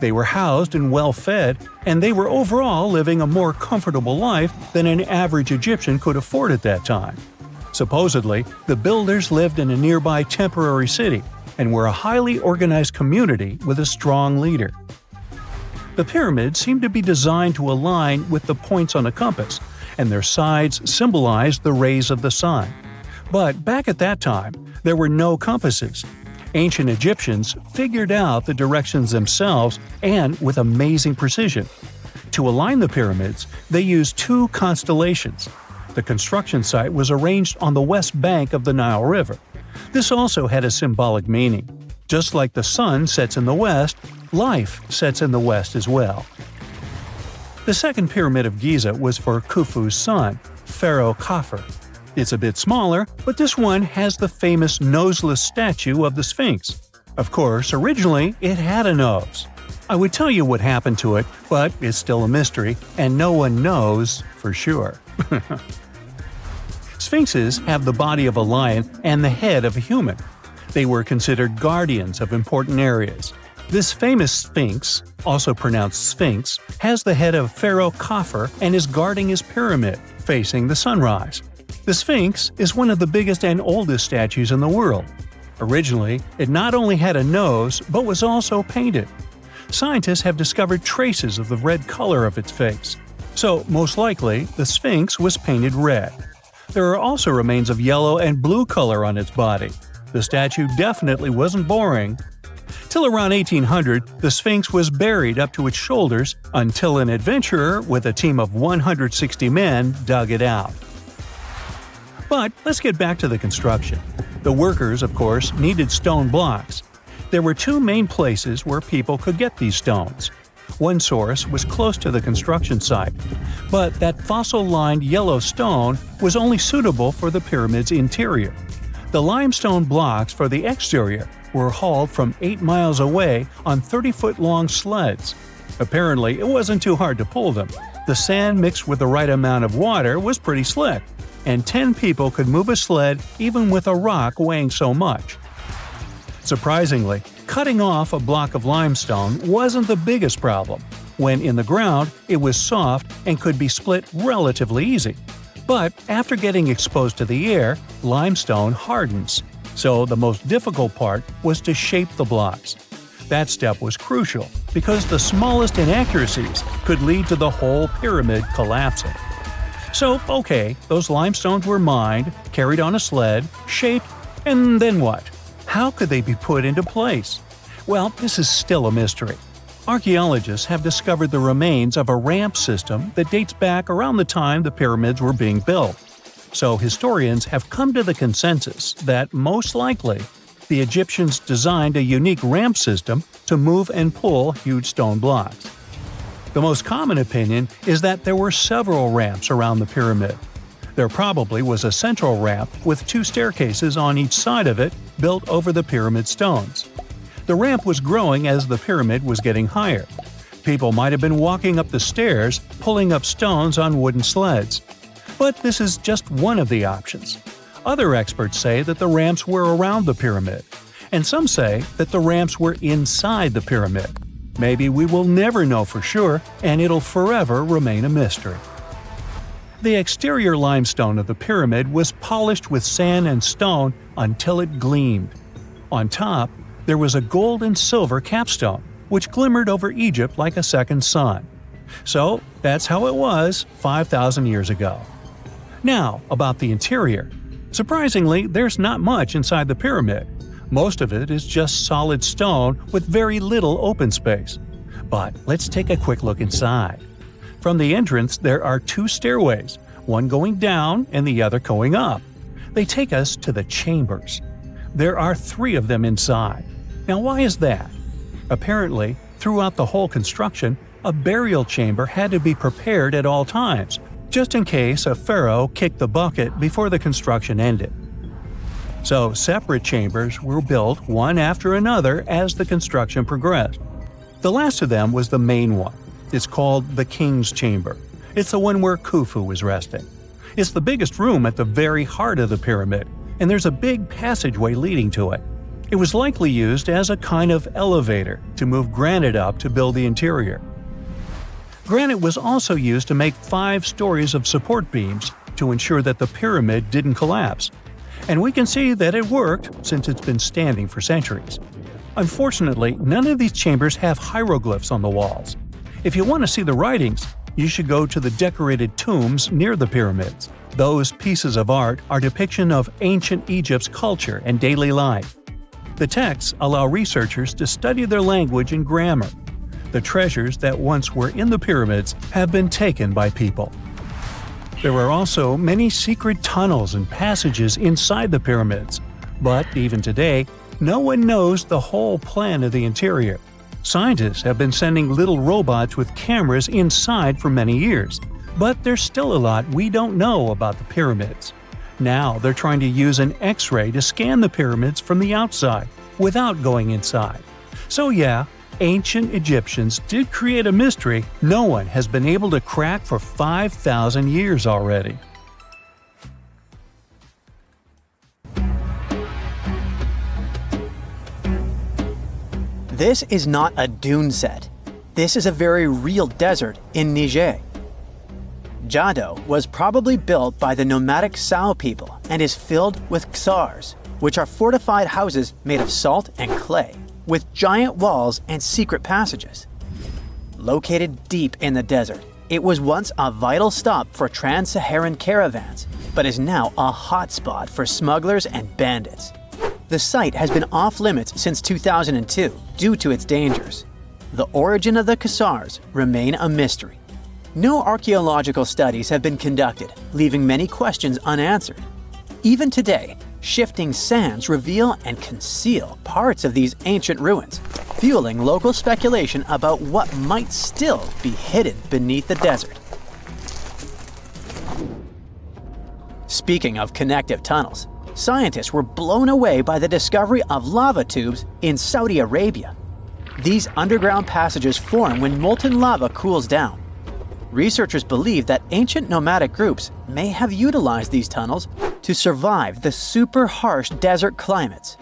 They were housed and well-fed, and they were overall living a more comfortable life than an average Egyptian could afford at that time. Supposedly, the builders lived in a nearby temporary city and were a highly organized community with a strong leader. The pyramids seemed to be designed to align with the points on a compass, and their sides symbolized the rays of the sun. But back at that time, there were no compasses. Ancient Egyptians figured out the directions themselves and with amazing precision. To align the pyramids, they used 2 constellations. The construction site was arranged on the west bank of the Nile River. This also had a symbolic meaning. Just like the sun sets in the west, life sets in the west as well. The second pyramid of Giza was for Khufu's son, Pharaoh Khafre. It's a bit smaller, but this one has the famous noseless statue of the Sphinx. Of course, originally it had a nose. I would tell you what happened to it, but it's still a mystery, and no one knows for sure. Sphinxes have the body of a lion and the head of a human. They were considered guardians of important areas. This famous sphinx, also pronounced sphinx, has the head of Pharaoh Khafre and is guarding his pyramid, facing the sunrise. The sphinx is one of the biggest and oldest statues in the world. Originally, it not only had a nose, but was also painted. Scientists have discovered traces of the red color of its face. So, most likely, the sphinx was painted red. There are also remains of yellow and blue color on its body. The statue definitely wasn't boring. Till around 1800, the Sphinx was buried up to its shoulders until an adventurer with a team of 160 men dug it out. But let's get back to the construction. The workers, of course, needed stone blocks. There were two main places where people could get these stones. One source was close to the construction site, but that fossil-lined yellow stone was only suitable for the pyramid's interior. The limestone blocks for the exterior were hauled from 8 miles away on 30-foot-long sleds. Apparently, it wasn't too hard to pull them. The sand mixed with the right amount of water was pretty slick, and 10 people could move a sled even with a rock weighing so much. Surprisingly, cutting off a block of limestone wasn't the biggest problem. When in the ground, it was soft and could be split relatively easy. But after getting exposed to the air, limestone hardens. So the most difficult part was to shape the blocks. That step was crucial because the smallest inaccuracies could lead to the whole pyramid collapsing. So, okay, those limestones were mined, carried on a sled, shaped, and then what? How could they be put into place? Well, this is still a mystery. Archaeologists have discovered the remains of a ramp system that dates back around the time the pyramids were being built. So historians have come to the consensus that, most likely, the Egyptians designed a unique ramp system to move and pull huge stone blocks. The most common opinion is that there were several ramps around the pyramid. There probably was a central ramp with 2 staircases on each side of it built over the pyramid stones. The ramp was growing as the pyramid was getting higher. People might have been walking up the stairs, pulling up stones on wooden sleds. But this is just one of the options. Other experts say that the ramps were around the pyramid, and some say that the ramps were inside the pyramid. Maybe we will never know for sure, and it'll forever remain a mystery. The exterior limestone of the pyramid was polished with sand and stone until it gleamed. On top, there was a gold and silver capstone, which glimmered over Egypt like a second sun. So that's how it was 5,000 years ago. Now, about the interior. Surprisingly, there's not much inside the pyramid. Most of it is just solid stone with very little open space. But let's take a quick look inside. From the entrance, there are 2 stairways, one going down and the other going up. They take us to the chambers. There are 3 of them inside. Now, why is that? Apparently, throughout the whole construction, a burial chamber had to be prepared at all times, just in case a pharaoh kicked the bucket before the construction ended. So, separate chambers were built one after another as the construction progressed. The last of them was the main one. It's called the King's Chamber. It's the one where Khufu was resting. It's the biggest room at the very heart of the pyramid, and there's a big passageway leading to it. It was likely used as a kind of elevator to move granite up to build the interior. Granite was also used to make 5 stories of support beams to ensure that the pyramid didn't collapse. And we can see that it worked since it's been standing for centuries. Unfortunately, none of these chambers have hieroglyphs on the walls. If you want to see the writings, you should go to the decorated tombs near the pyramids. Those pieces of art are depiction of ancient Egypt's culture and daily life. The texts allow researchers to study their language and grammar. The treasures that once were in the pyramids have been taken by people. There are also many secret tunnels and passages inside the pyramids. But even today, no one knows the whole plan of the interior. Scientists have been sending little robots with cameras inside for many years, but there's still a lot we don't know about the pyramids. Now they're trying to use an X-ray to scan the pyramids from the outside without going inside. So yeah, ancient Egyptians did create a mystery no one has been able to crack for 5,000 years already. This is not a dune set. This is a very real desert in Niger. Jado was probably built by the nomadic Sao people and is filled with ksars, which are fortified houses made of salt and clay, with giant walls and secret passages. Located deep in the desert, it was once a vital stop for trans-Saharan caravans, but is now a hotspot for smugglers and bandits. The site has been off-limits since 2002 due to its dangers. The origin of the ksars remain a mystery. No archaeological studies have been conducted, leaving many questions unanswered. Even today, shifting sands reveal and conceal parts of these ancient ruins, fueling local speculation about what might still be hidden beneath the desert. Speaking of connective tunnels, scientists were blown away by the discovery of lava tubes in Saudi Arabia. These underground passages form when molten lava cools down. Researchers believe that ancient nomadic groups may have utilized these tunnels to survive the super harsh desert climates.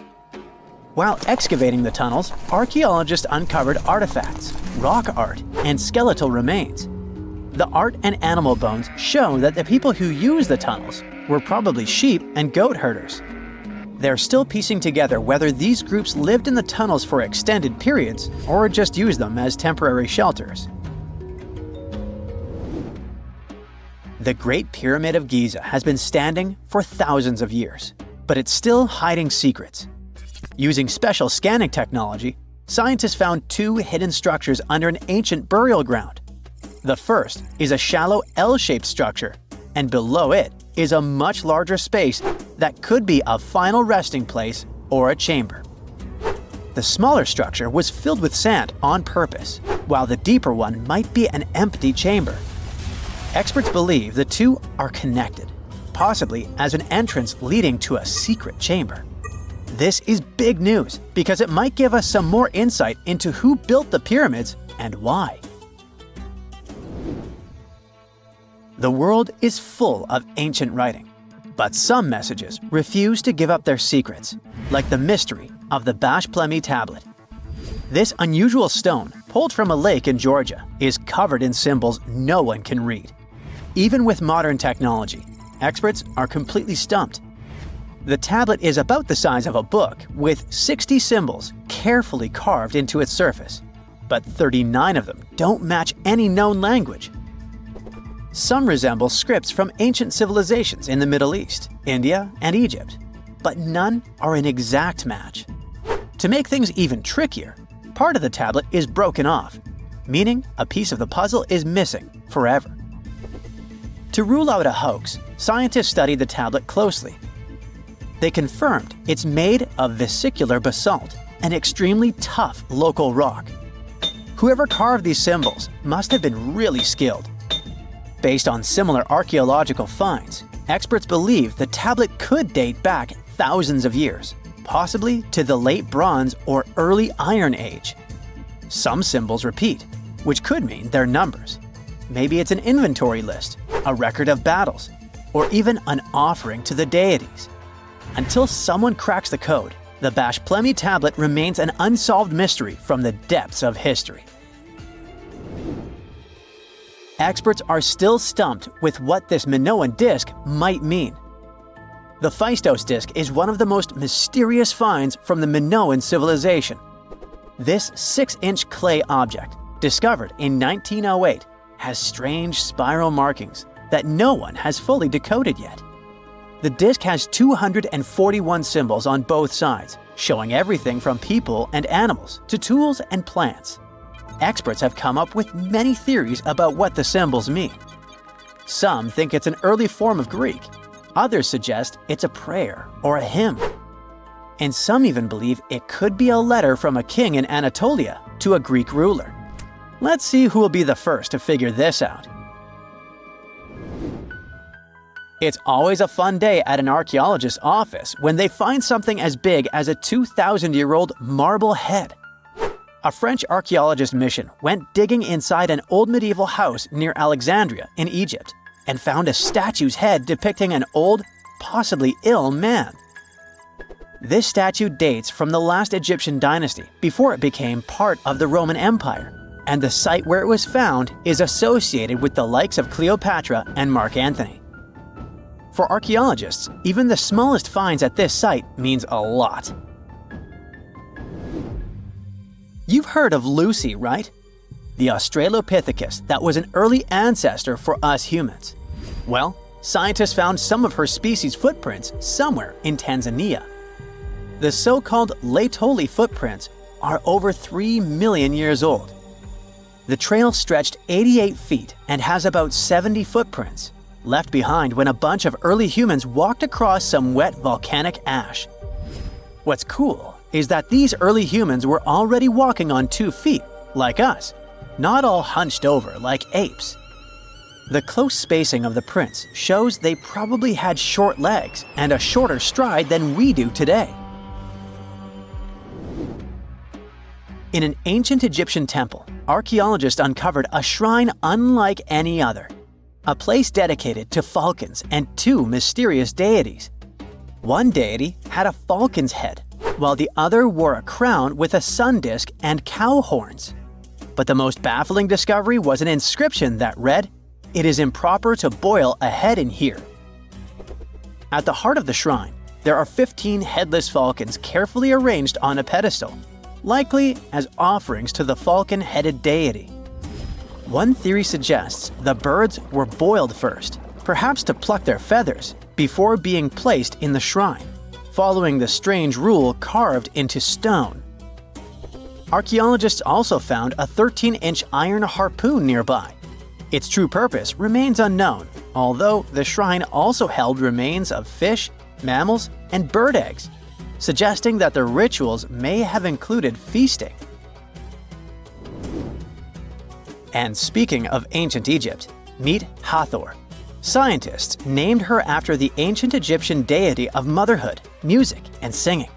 While excavating the tunnels, archaeologists uncovered artifacts, rock art, and skeletal remains. The art and animal bones show that the people who used the tunnels were probably sheep and goat herders. They're still piecing together whether these groups lived in the tunnels for extended periods or just used them as temporary shelters. The Great Pyramid of Giza has been standing for thousands of years, but it's still hiding secrets. Using special scanning technology, scientists found two hidden structures under an ancient burial ground. The first is a shallow L-shaped structure, and below it is a much larger space that could be a final resting place or a chamber. The smaller structure was filled with sand on purpose, while the deeper one might be an empty chamber. Experts believe the two are connected, possibly as an entrance leading to a secret chamber. This is big news because it might give us some more insight into who built the pyramids and why. The world is full of ancient writing, but some messages refuse to give up their secrets, like the mystery of the Bash Plemi tablet. This unusual stone, pulled from a lake in Georgia, is covered in symbols no one can read. Even with modern technology, experts are completely stumped. The tablet is about the size of a book, with 60 symbols carefully carved into its surface, but 39 of them don't match any known language. Some resemble scripts from ancient civilizations in the Middle East, India, and Egypt, but none are an exact match. To make things even trickier, part of the tablet is broken off, meaning a piece of the puzzle is missing forever. To rule out a hoax, scientists studied the tablet closely. They confirmed it's made of vesicular basalt, an extremely tough local rock. Whoever carved these symbols must have been really skilled. Based on similar archaeological finds, experts believe the tablet could date back thousands of years, possibly to the late Bronze or early Iron Age. Some symbols repeat, which could mean they're numbers. Maybe it's an inventory list, a record of battles, or even an offering to the deities. Until someone cracks the code, the Bash Plemi tablet remains an unsolved mystery from the depths of history. Experts are still stumped with what this Minoan disc might mean. The Phaistos disc is one of the most mysterious finds from the Minoan civilization. This 6-inch clay object, discovered in 1908, has strange spiral markings that no one has fully decoded yet. The disc has 241 symbols on both sides, showing everything from people and animals to tools and plants. Experts have come up with many theories about what the symbols mean. Some think it's an early form of Greek. Others suggest it's a prayer or a hymn. And some even believe it could be a letter from a king in Anatolia to a Greek ruler. Let's see who will be the first to figure this out. It's always a fun day at an archaeologist's office when they find something as big as a 2,000-year-old marble head. A French archaeologist mission went digging inside an old medieval house near Alexandria in Egypt and found a statue's head depicting an old, possibly ill man. This statue dates from the last Egyptian dynasty before it became part of the Roman Empire, and the site where it was found is associated with the likes of Cleopatra and Mark Antony. For archaeologists, even the smallest finds at this site means a lot. You've heard of Lucy, right? The Australopithecus that was an early ancestor for us humans. Well, scientists found some of her species' footprints somewhere in Tanzania. The so-called Laetoli footprints are over 3 million years old. The trail stretched 88 feet and has about 70 footprints, left behind when a bunch of early humans walked across some wet volcanic ash. What's cool is that these early humans were already walking on 2 feet, like us, not all hunched over like apes. The close spacing of the prints shows they probably had short legs and a shorter stride than we do today. In an ancient Egyptian temple, archaeologists uncovered a shrine unlike any other, a place dedicated to falcons and 2 mysterious deities. One deity had a falcon's head, while the other wore a crown with a sun disk and cow horns. But the most baffling discovery was an inscription that read, "It is improper to boil a head in here." At the heart of the shrine, there are 15 headless falcons carefully arranged on a pedestal, likely as offerings to the falcon-headed deity. One theory suggests the birds were boiled first, perhaps to pluck their feathers, before being placed in the shrine, following the strange rule carved into stone. Archaeologists also found a 13-inch iron harpoon nearby. Its true purpose remains unknown, although the shrine also held remains of fish, mammals, and bird eggs, suggesting that the rituals may have included feasting. And speaking of ancient Egypt, meet Hathor. Scientists named her after the ancient Egyptian deity of motherhood, music, and singing.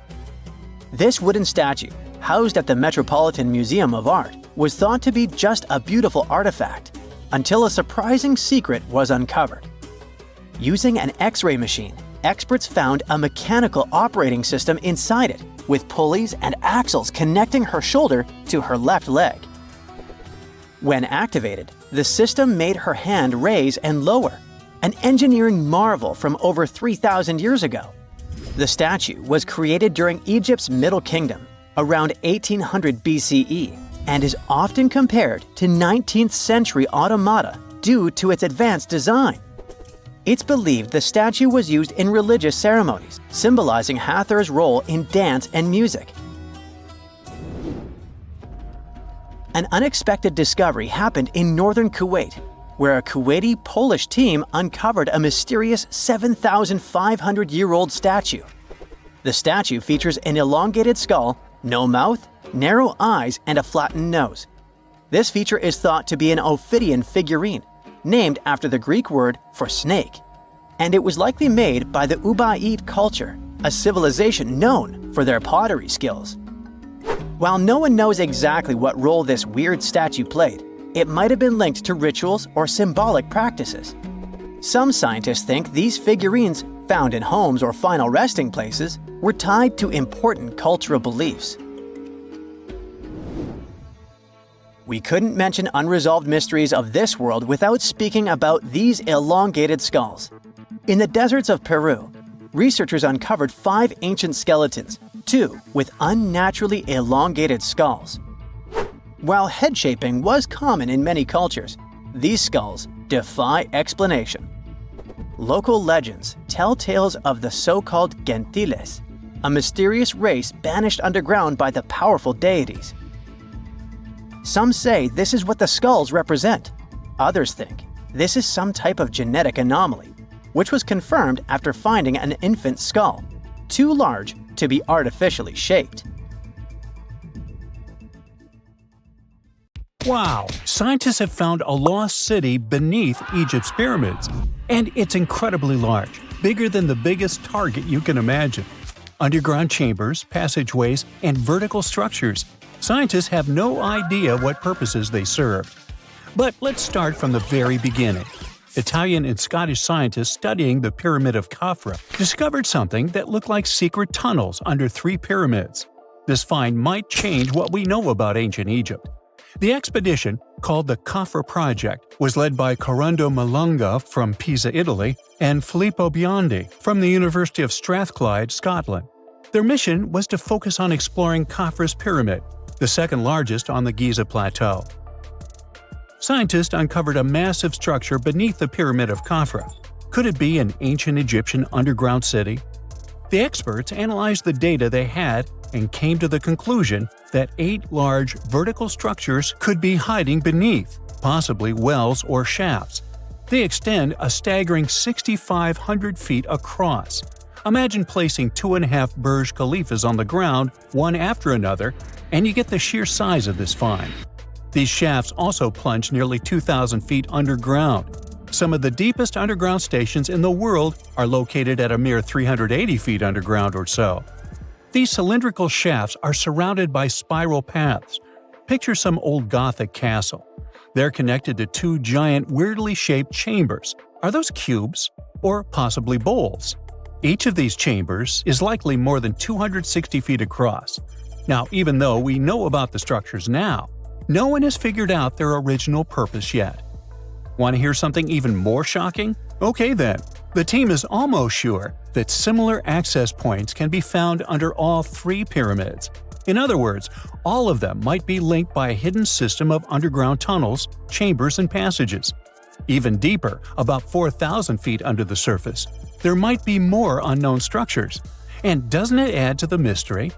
This wooden statue, housed at the Metropolitan Museum of Art, was thought to be just a beautiful artifact, until a surprising secret was uncovered. Using an X-ray machine, experts found a mechanical operating system inside it, with pulleys and axles connecting her shoulder to her left leg. When activated, the system made her hand raise and lower, an engineering marvel from over 3,000 years ago. The statue was created during Egypt's Middle Kingdom, around 1800 BCE, and is often compared to 19th century automata due to its advanced design. It's believed the statue was used in religious ceremonies, symbolizing Hathor's role in dance and music. An unexpected discovery happened in northern Kuwait, where a Kuwaiti-Polish team uncovered a mysterious 7,500-year-old statue. The statue features an elongated skull, no mouth, narrow eyes, and a flattened nose. This feature is thought to be an Ophidian figurine, named after the Greek word for snake, and it was likely made by the Ubaid culture, a civilization known for their pottery skills. While no one knows exactly what role this weird statue played, it might have been linked to rituals or symbolic practices. Some scientists think these figurines, found in homes or final resting places, were tied to important cultural beliefs. We couldn't mention unresolved mysteries of this world without speaking about these elongated skulls. In the deserts of Peru, researchers uncovered 5 ancient skeletons, 2 with unnaturally elongated skulls. While head shaping was common in many cultures, these skulls defy explanation. Local legends tell tales of the so-called gentiles, a mysterious race banished underground by the powerful deities. Some say this is what the skulls represent. Others think this is some type of genetic anomaly, which was confirmed after finding an infant skull, too large to be artificially shaped. Wow! Scientists have found a lost city beneath Egypt's pyramids. And it's incredibly large, bigger than the biggest target you can imagine. Underground chambers, passageways, and vertical structures. Scientists have no idea what purposes they serve. But let's start from the very beginning. Italian and Scottish scientists studying the Pyramid of Khafra discovered something that looked like secret tunnels under 3 pyramids. This find might change what we know about ancient Egypt. The expedition, called the Khafra Project, was led by Corrado Malunga from Pisa, Italy, and Filippo Biondi from the University of Strathclyde, Scotland. Their mission was to focus on exploring Khafra's pyramid, the second largest on the Giza Plateau. Scientists uncovered a massive structure beneath the Pyramid of Khafra. Could it be an ancient Egyptian underground city? The experts analyzed the data they had and came to the conclusion that 8 large vertical structures could be hiding beneath, possibly wells or shafts. They extend a staggering 6,500 feet across. Imagine placing 2.5 Burj Khalifas on the ground, one after another, and you get the sheer size of this find. These shafts also plunge nearly 2,000 feet underground. Some of the deepest underground stations in the world are located at a mere 380 feet underground or so. These cylindrical shafts are surrounded by spiral paths. Picture some old Gothic castle. They're connected to 2 giant, weirdly shaped chambers. Are those cubes? Or possibly bowls? Each of these chambers is likely more than 260 feet across. Now, even though we know about the structures now, no one has figured out their original purpose yet. Want to hear something even more shocking? Okay then, the team is almost sure that similar access points can be found under all 3 pyramids. In other words, all of them might be linked by a hidden system of underground tunnels, chambers, and passages. Even deeper, about 4,000 feet under the surface, there might be more unknown structures. And doesn't it add to the mystery?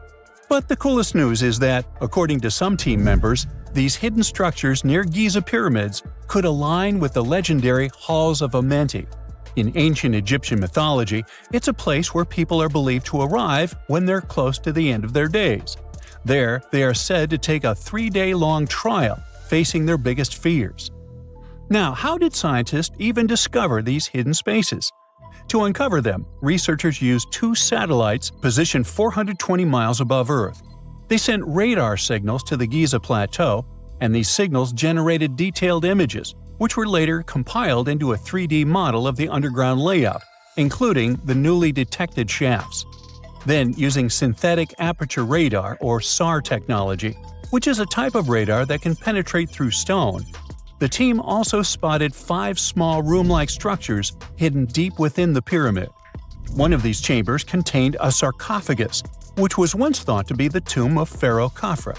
But the coolest news is that, according to some team members, these hidden structures near Giza pyramids could align with the legendary Halls of Amenti. In ancient Egyptian mythology, it's a place where people are believed to arrive when they're close to the end of their days. There, they are said to take a 3-day-long trial, facing their biggest fears. Now, how did scientists even discover these hidden spaces? To uncover them, researchers used 2 satellites positioned 420 miles above Earth. They sent radar signals to the Giza Plateau, and these signals generated detailed images, which were later compiled into a 3D model of the underground layout, including the newly detected shafts. Then, using synthetic aperture radar or SAR technology, which is a type of radar that can penetrate through stone, the team also spotted 5 small room-like structures hidden deep within the pyramid. One of these chambers contained a sarcophagus, which was once thought to be the tomb of Pharaoh Khafra.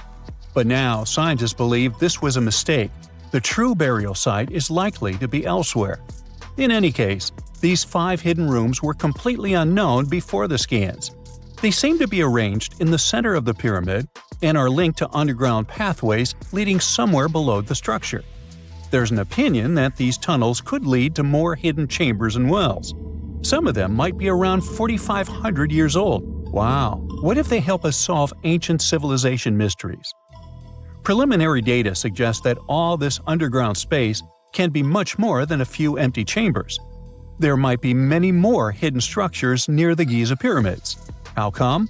But now, scientists believe this was a mistake. The true burial site is likely to be elsewhere. In any case, these 5 hidden rooms were completely unknown before the scans. They seem to be arranged in the center of the pyramid and are linked to underground pathways leading somewhere below the structure. There's an opinion that these tunnels could lead to more hidden chambers and wells. Some of them might be around 4,500 years old. Wow, what if they help us solve ancient civilization mysteries? Preliminary data suggests that all this underground space can be much more than a few empty chambers. There might be many more hidden structures near the Giza pyramids. How come?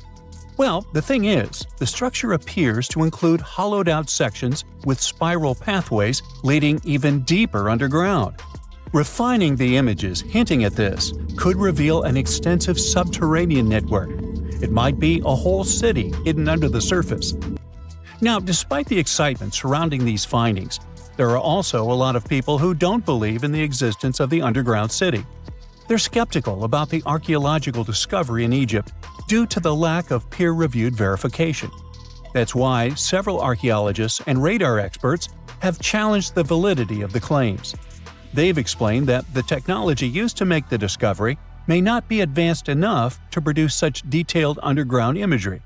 Well, the thing is, the structure appears to include hollowed-out sections with spiral pathways leading even deeper underground. Refining the images hinting at this could reveal an extensive subterranean network. It might be a whole city hidden under the surface. Now, despite the excitement surrounding these findings, there are also a lot of people who don't believe in the existence of the underground city. They're skeptical about the archaeological discovery in Egypt due to the lack of peer-reviewed verification. That's why several archaeologists and radar experts have challenged the validity of the claims. They've explained that the technology used to make the discovery may not be advanced enough to produce such detailed underground imagery.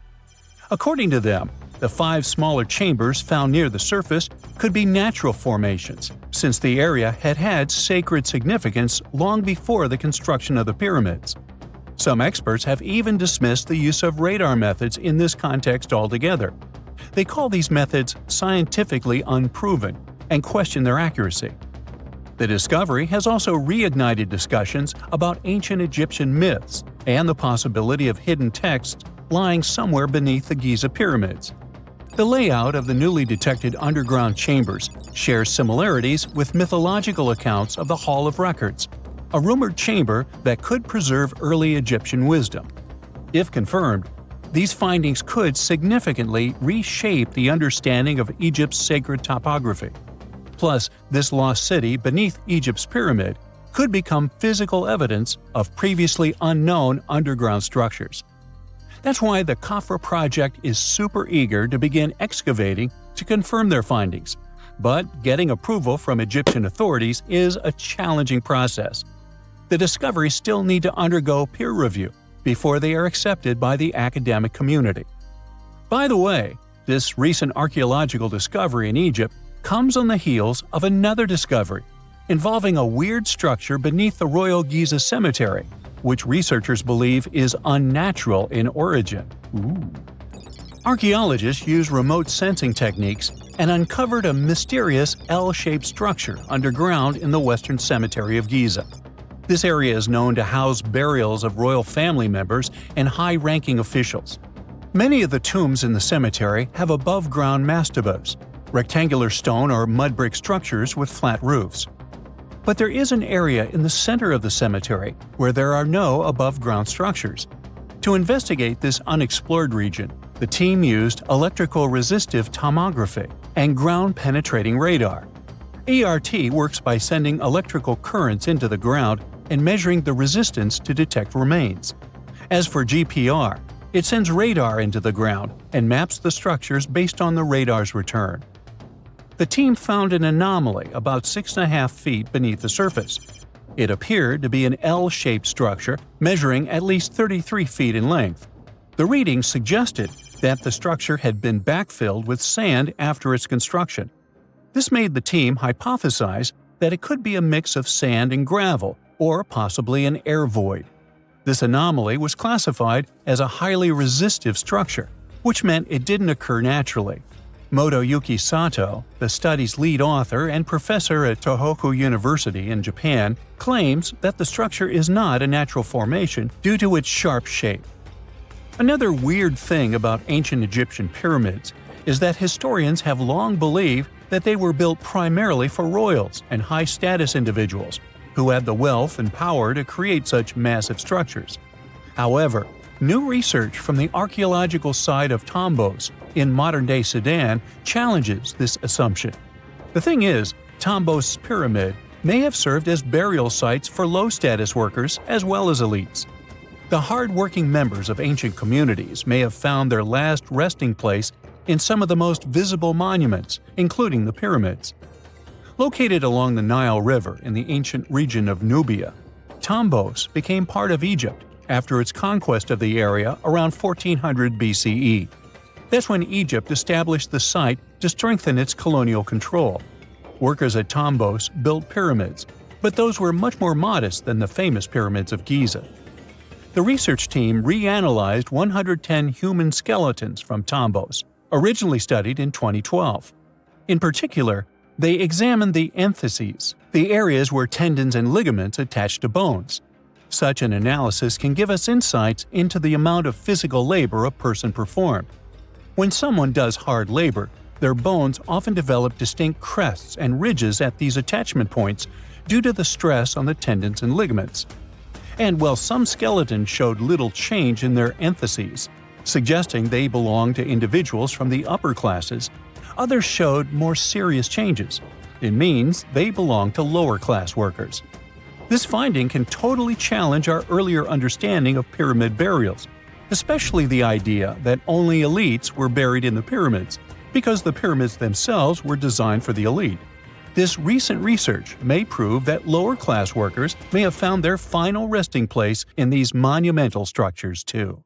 According to them, the 5 smaller chambers found near the surface could be natural formations, since the area had had sacred significance long before the construction of the pyramids. Some experts have even dismissed the use of radar methods in this context altogether. They call these methods scientifically unproven and question their accuracy. The discovery has also reignited discussions about ancient Egyptian myths and the possibility of hidden texts lying somewhere beneath the Giza pyramids. The layout of the newly detected underground chambers shares similarities with mythological accounts of the Hall of Records, a rumored chamber that could preserve early Egyptian wisdom. If confirmed, these findings could significantly reshape the understanding of Egypt's sacred topography. Plus, this lost city beneath Egypt's pyramid could become physical evidence of previously unknown underground structures. That's why the Khafra project is super eager to begin excavating to confirm their findings. But getting approval from Egyptian authorities is a challenging process. The discoveries still need to undergo peer review before they are accepted by the academic community. By the way, this recent archaeological discovery in Egypt comes on the heels of another discovery involving a weird structure beneath the Royal Giza Cemetery, which researchers believe is unnatural in origin. Archaeologists used remote sensing techniques and uncovered a mysterious L-shaped structure underground in the Western Cemetery of Giza. This area is known to house burials of royal family members and high-ranking officials. Many of the tombs in the cemetery have above-ground mastabas, rectangular stone or mud brick structures with flat roofs. But there is an area in the center of the cemetery where there are no above-ground structures. To investigate this unexplored region, the team used electrical resistive tomography and ground-penetrating radar. ERT works by sending electrical currents into the ground and measuring the resistance to detect remains. As for GPR, it sends radar into the ground and maps the structures based on the radar's return. The team found an anomaly about 6.5 feet beneath the surface. It appeared to be an L-shaped structure measuring at least 33 feet in length. The readings suggested that the structure had been backfilled with sand after its construction. This made the team hypothesize that it could be a mix of sand and gravel, or possibly an air void. This anomaly was classified as a highly resistive structure, which meant it didn't occur naturally. Motoyuki Sato, the study's lead author and professor at Tohoku University in Japan, claims that the structure is not a natural formation due to its sharp shape. Another weird thing about ancient Egyptian pyramids is that historians have long believed that they were built primarily for royals and high-status individuals who had the wealth and power to create such massive structures. However, new research from the archaeological site of Tombos in modern-day Sudan challenges this assumption. The thing is, Tombos' pyramid may have served as burial sites for low-status workers as well as elites. The hard-working members of ancient communities may have found their last resting place in some of the most visible monuments, including the pyramids. Located along the Nile River in the ancient region of Nubia, Tombos became part of Egypt after its conquest of the area around 1400 BCE. That's when Egypt established the site to strengthen its colonial control. Workers at Tombos built pyramids, but those were much more modest than the famous pyramids of Giza. The research team reanalyzed 110 human skeletons from Tombos, originally studied in 2012. In particular, they examined the entheses, the areas where tendons and ligaments attach to bones. Such an analysis can give us insights into the amount of physical labor a person performed. When someone does hard labor, their bones often develop distinct crests and ridges at these attachment points due to the stress on the tendons and ligaments. And while some skeletons showed little change in their entheses, suggesting they belonged to individuals from the upper classes, others showed more serious changes. It means they belong to lower-class workers. This finding can totally challenge our earlier understanding of pyramid burials, especially the idea that only elites were buried in the pyramids, because the pyramids themselves were designed for the elite. This recent research may prove that lower-class workers may have found their final resting place in these monumental structures too.